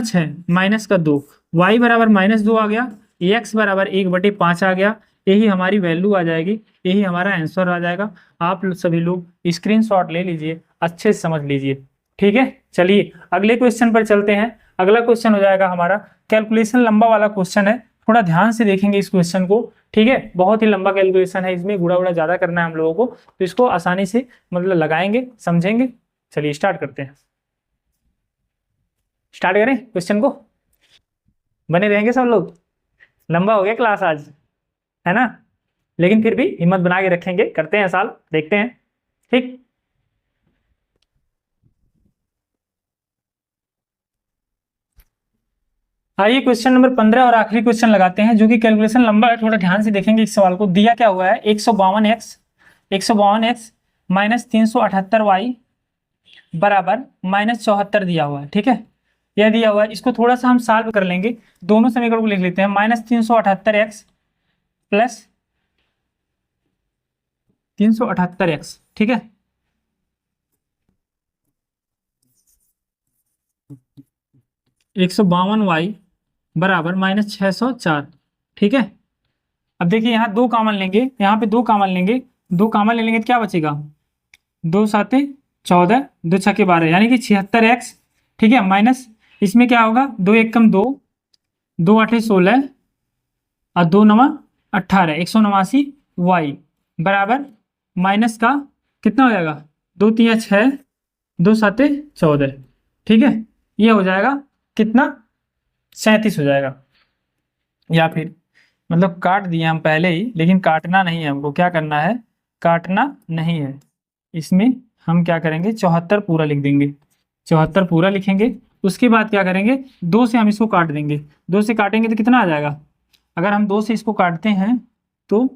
6 माइनस का 2, y बराबर -2 आ गया, x बराबर 1 बटे 5 आ गया। यही हमारी वैल्यू आ जाएगी, यही हमारा आंसर आ जाएगा। आप सभी लोग स्क्रीनशॉट ले लीजिए, अच्छे से समझ लीजिए, ठीक है। चलिए अगले क्वेश्चन पर चलते हैं। अगला क्वेश्चन हो जाएगा हमारा कैलकुलेशन, लंबा वाला क्वेश्चन है, थोड़ा ध्यान से देखेंगे इस क्वेश्चन को, ठीक है। बहुत ही लंबा कैलकुलेशन है, इसमें गुड़ा उड़ा ज्यादा करना है हम लोगों को, तो इसको आसानी से मतलब लगाएंगे, समझेंगे। चलिए स्टार्ट करते हैं, स्टार्ट करें क्वेश्चन को। बने रहेंगे सब लोग, लंबा हो गया क्लास आज, है ना, लेकिन फिर भी हिम्मत बना के रखेंगे, करते हैं साल, देखते हैं, ठीक। आइए क्वेश्चन नंबर 15 और आखिरी क्वेश्चन लगाते हैं, जो कि कैलकुलेशन लंबा है, थोड़ा ध्यान से देखेंगे इस सवाल को। दिया क्या हुआ है 152x माइनस 378y बराबर -74 दिया हुआ है, ठीक है। यह दिया हुआ है, इसको थोड़ा सा हम सॉल्व कर लेंगे, दोनों समीकरण को लिख लेते हैं। -378x प्लस 378x, ठीक है। 152y बराबर -604, ठीक है। अब देखिए यहाँ 2 कॉमन लेंगे, यहाँ पे 2 कॉमन लेंगे, 2 कॉमन ले लेंगे तो क्या बचेगा 2 7 14, 2 6 12, यानी कि 76x, ठीक है। माइनस इसमें क्या होगा 2 1 कम 2, 2 8 16 और 2 9 18, 189y बराबर माइनस का कितना हो जाएगा 2 3 6, 2 7 14, ठीक है। ये हो जाएगा कितना 37 हो जाएगा। या फिर मतलब काट दिए हम पहले ही, लेकिन काटना नहीं है हमको, क्या करना है काटना नहीं है। इसमें हम क्या करेंगे 74 पूरा लिख देंगे, 74 पूरा लिखेंगे। उसके बाद क्या करेंगे 2 से हम इसको काट देंगे, 2 से काटेंगे तो कितना आ जाएगा, अगर हम 2 से इसको काटते हैं तो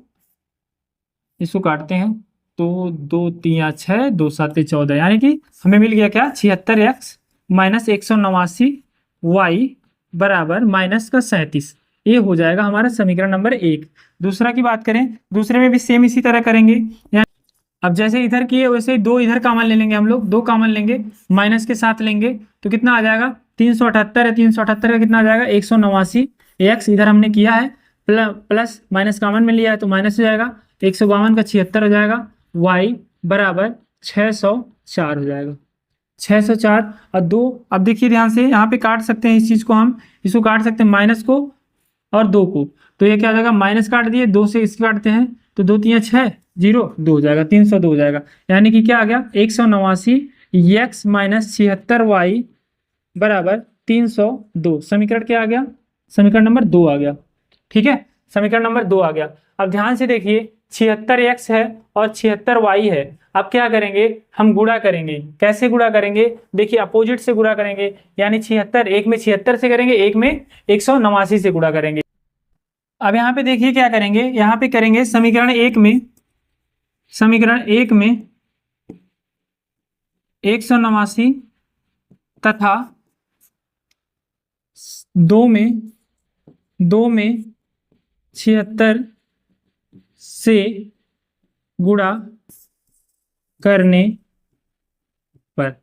इसको काटते हैं तो 2 3 6, 2 7 14, यानी कि हमें मिल गया क्या 76x माइनस 189y बराबर माइनस का 37। ये हो जाएगा हमारा समीकरण नंबर 1। दूसरा की बात करें, दूसरे में भी सेम इसी तरह करेंगे। अब जैसे इधर किए वैसे ही 2 इधर कॉमन ले लेंगे, हम लोग 2 कॉमन लेंगे, माइनस के साथ लेंगे तो कितना आ जाएगा 378 है, 378 का कितना आ जाएगा 189, x इधर हमने किया है, प्लस माइनस कॉमन में लिया है तो माइनस हो जाएगा, 152 का 76 हो जाएगा, y बराबर 604 हो जाएगा, 604 और 2। अब देखिए ध्यान से यहाँ पे काट सकते हैं इस चीज़ को, हम इसको काट सकते हैं माइनस को और 2 को, तो ये क्या हो जाएगा माइनस काट दिए, 2 से इसके काटते हैं तो 2 3 6 0, 2 हो जाएगा, 302 हो जाएगा, यानी कि क्या आ गया 189 x माइनस 76y बराबर 302। समीकरण क्या आ गया, समीकरण नंबर 2 आ गया, ठीक है, समीकरण नंबर 2 आ गया। अब ध्यान से देखिए 76x है और 76y है। अब क्या करेंगे, हम गुणा करेंगे। कैसे गुणा करेंगे, देखिए अपोजिट से गुणा करेंगे, यानी 76 एक में 76 से करेंगे, एक में 189 से गुणा करेंगे। अब यहाँ पे देखिए क्या करेंगे, यहाँ पे करेंगे समीकरण एक में 189 तथा दो में 76 से गुणा करने पर।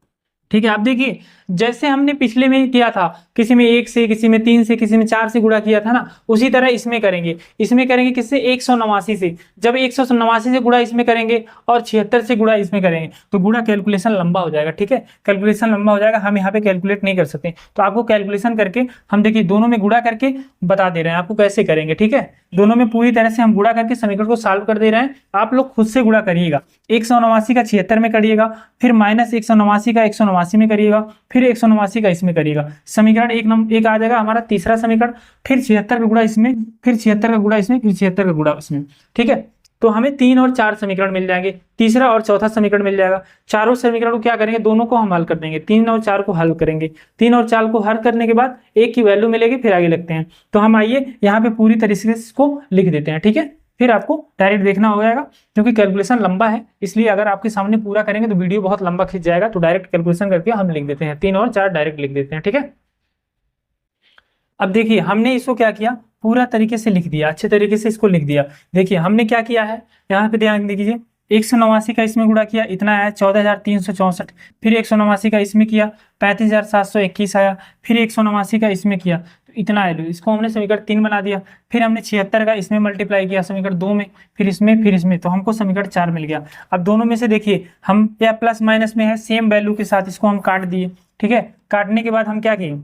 ठीक है, आप देखिए जैसे हमने पिछले में किया था, किसी में 1 से, किसी में 3 से, किसी में 4 से गुणा किया था ना, उसी तरह इसमें करेंगे। इसमें करेंगे किससे, 189 से। जब 189 से गुणा इसमें करेंगे और 76 से गुणा इसमें करेंगे तो गुणा कैलकुलेशन लंबा हो जाएगा। ठीक है, कैलकुलेशन लंबा हो जाएगा, हम यहाँ पे कैलकुलेट नहीं कर सकते। तो आपको कैलकुलेशन करके हम देखिए दोनों में गुणा करके बता दे रहे हैं आपको कैसे करेंगे। ठीक है, दोनों में पूरी तरह से हम गुणा करके समीकरण को सॉल्व कर दे रहे हैं, आप लोग खुद से गुणा करिएगा। 189 का 76 में करिएगा, फिर माइनस 189 का 189 में करिएगा, फिर 189 का इसमें करिएगा। समीकरण एक आ जाएगा हमारा तीसरा समीकरण, फिर 76 का गुणा इसमें, फिर 76 का गुणा इसमें, फिर 76 का गुणा इसमें। ठीक है, तो हमें 3 और 4 समीकरण मिल जाएंगे, तीसरा और चौथा समीकरण मिल जाएगा। चारों समीकरण को क्या करेंगे, दोनों को हम हल कर देंगे, 3 और 4 को हल करेंगे। 3 और 4 को हल करने के बाद एक की वैल्यू मिलेगी, फिर आगे लिखते हैं। तो हम आइए यहाँ पे पूरी तरीके से इसको लिख देते हैं। ठीक है, फिर आपको डायरेक्ट देखना हो जाएगा, क्योंकि कैलकुलेशन लंबा है, इसलिए अगर आपके सामने पूरा करेंगे तो वीडियो बहुत लंबा खिंच जाएगा। तो डायरेक्ट कैलकुलेशन करके हम लिख देते हैं, 3 और 4 डायरेक्ट लिख देते हैं। ठीक है, अब देखिए हमने इसको क्या किया, पूरा तरीके से लिख दिया, अच्छे तरीके से इसको लिख दिया। देखिए हमने क्या किया है, यहाँ पे ध्यान दीजिए, 189 का इसमें गुणा किया, इतना आया 14,364। फिर 189 का इसमें किया, 35,721 आया। फिर 189 का इसमें किया तो इतना आया, इसको हमने समीकरण 3 बना दिया। फिर हमने 76 का इसमें मल्टीप्लाई किया समीकरण 2 में, फिर इसमें, तो हमको समीकरण 4 मिल गया। अब दोनों में से देखिए हम या प्लस माइनस में है, सेम वैल्यू के साथ इसको हम काट दिए। ठीक है, काटने के बाद हम क्या किए,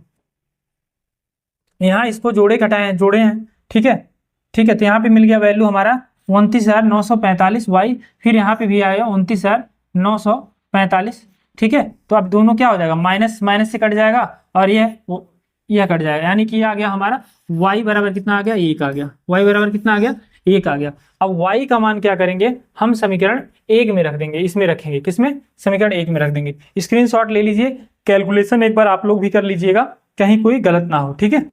यहाँ इसको जोड़े हैं। ठीक है, तो यहाँ पे मिल गया वैल्यू हमारा 29,945 वाई, फिर यहाँ पे भी आएगा 29,945। ठीक है, तो अब दोनों क्या हो जाएगा, माइनस से कट जाएगा और यह कट जाएगा, यानी कि आ गया हमारा y बराबर कितना आ गया, 1 आ गया। y बराबर कितना आ गया, 1 आ गया। अब y का मान क्या करेंगे, हम समीकरण 1 में रख देंगे, इसमें रखेंगे, किसमें, समीकरण 1 में रख देंगे। स्क्रीनशॉट ले लीजिए, कैलकुलेशन एक बार आप लोग भी कर लीजिएगा, कहीं कोई गलत ना हो। ठीक है,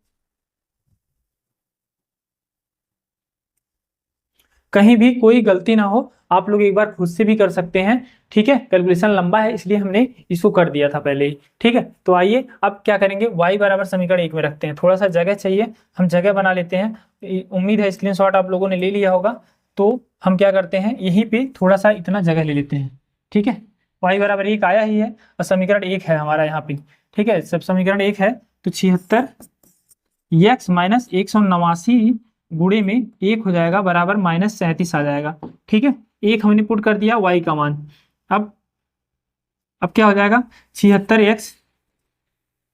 कहीं भी कोई गलती ना हो, आप लोग एक बार खुद से भी कर सकते हैं। ठीक है, कैलकुलेशन लंबा है इसलिए हमने इसको कर दिया था पहले ही। ठीक है, तो आइए अब क्या करेंगे, y बराबर समीकरण 1 में रखते हैं। थोड़ा सा जगह चाहिए, हम जगह बना लेते हैं। उम्मीद है स्क्रीनशॉट आप लोगों ने ले लिया होगा। तो हम क्या करते हैं, यहीं पे थोड़ा सा इतना जगह ले लेते हैं। ठीक है, y बराबर 1 आया ही है और समीकरण 1 है हमारा यहाँ पे। ठीक है, सब समीकरण 1 है तो 76x माइनस 189 गुणे में 1 हो जाएगा बराबर -37 आ जाएगा। ठीक है, 1 हमने पुट कर दिया y का मान। अब क्या हो जाएगा, 76x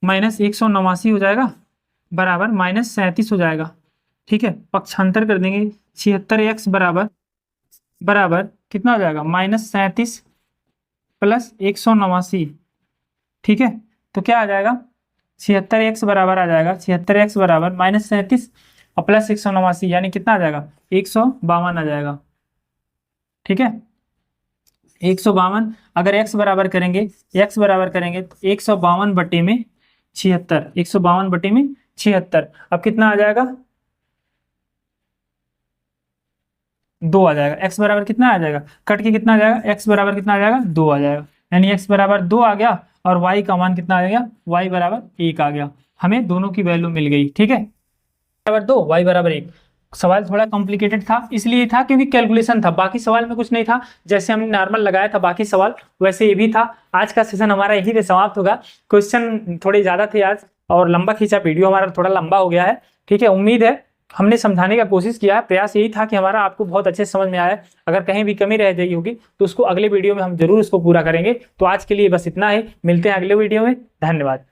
माइनस 189 हो जाएगा बराबर -37 हो जाएगा। ठीक है, पक्षांतर कर देंगे, 76x बराबर कितना हो जाएगा, -37 प्लस 189। ठीक है, तो क्या आ जाएगा, 76x बराबर आ जाएगा, 76x बराबर -37 और प्लस 189, यानी कितना आ जाएगा, 152 आ जाएगा। ठीक है, 152 अगर x बराबर करेंगे तो 152 बटे में 76, 152 बटे में 76। अब कितना आ जाएगा, 2 आ जाएगा। x बराबर कितना आ जाएगा, कट के कितना आ जाएगा, x बराबर कितना आ जाएगा, 2 आ जाएगा, यानी x बराबर 2 आ गया और y का मान कितना आ गया, y बराबर 1 आ गया। हमें दोनों की वैल्यू मिल गई। ठीक है, बराबर 2 y बराबर 1। सवाल थोड़ा कॉम्प्लिकेटेड था, इसलिए था क्योंकि कैलकुलेशन था, बाकी सवाल में कुछ नहीं था। जैसे हमने नॉर्मल लगाया था बाकी सवाल, वैसे ये भी था। आज का सेशन हमारा यही पे समाप्त होगा। क्वेश्चन थोड़े ज़्यादा थे आज और लंबा खींचा, वीडियो हमारा थोड़ा लंबा हो गया है। ठीक है, उम्मीद है हमने समझाने का कोशिश किया है, प्रयास यही था कि हमारा आपको बहुत अच्छे समझ में आया। अगर कहीं भी कमी रह गई होगी तो उसको अगले वीडियो में हम जरूर उसको पूरा करेंगे। तो आज के लिए बस इतना ही, मिलते हैं अगले वीडियो में। धन्यवाद।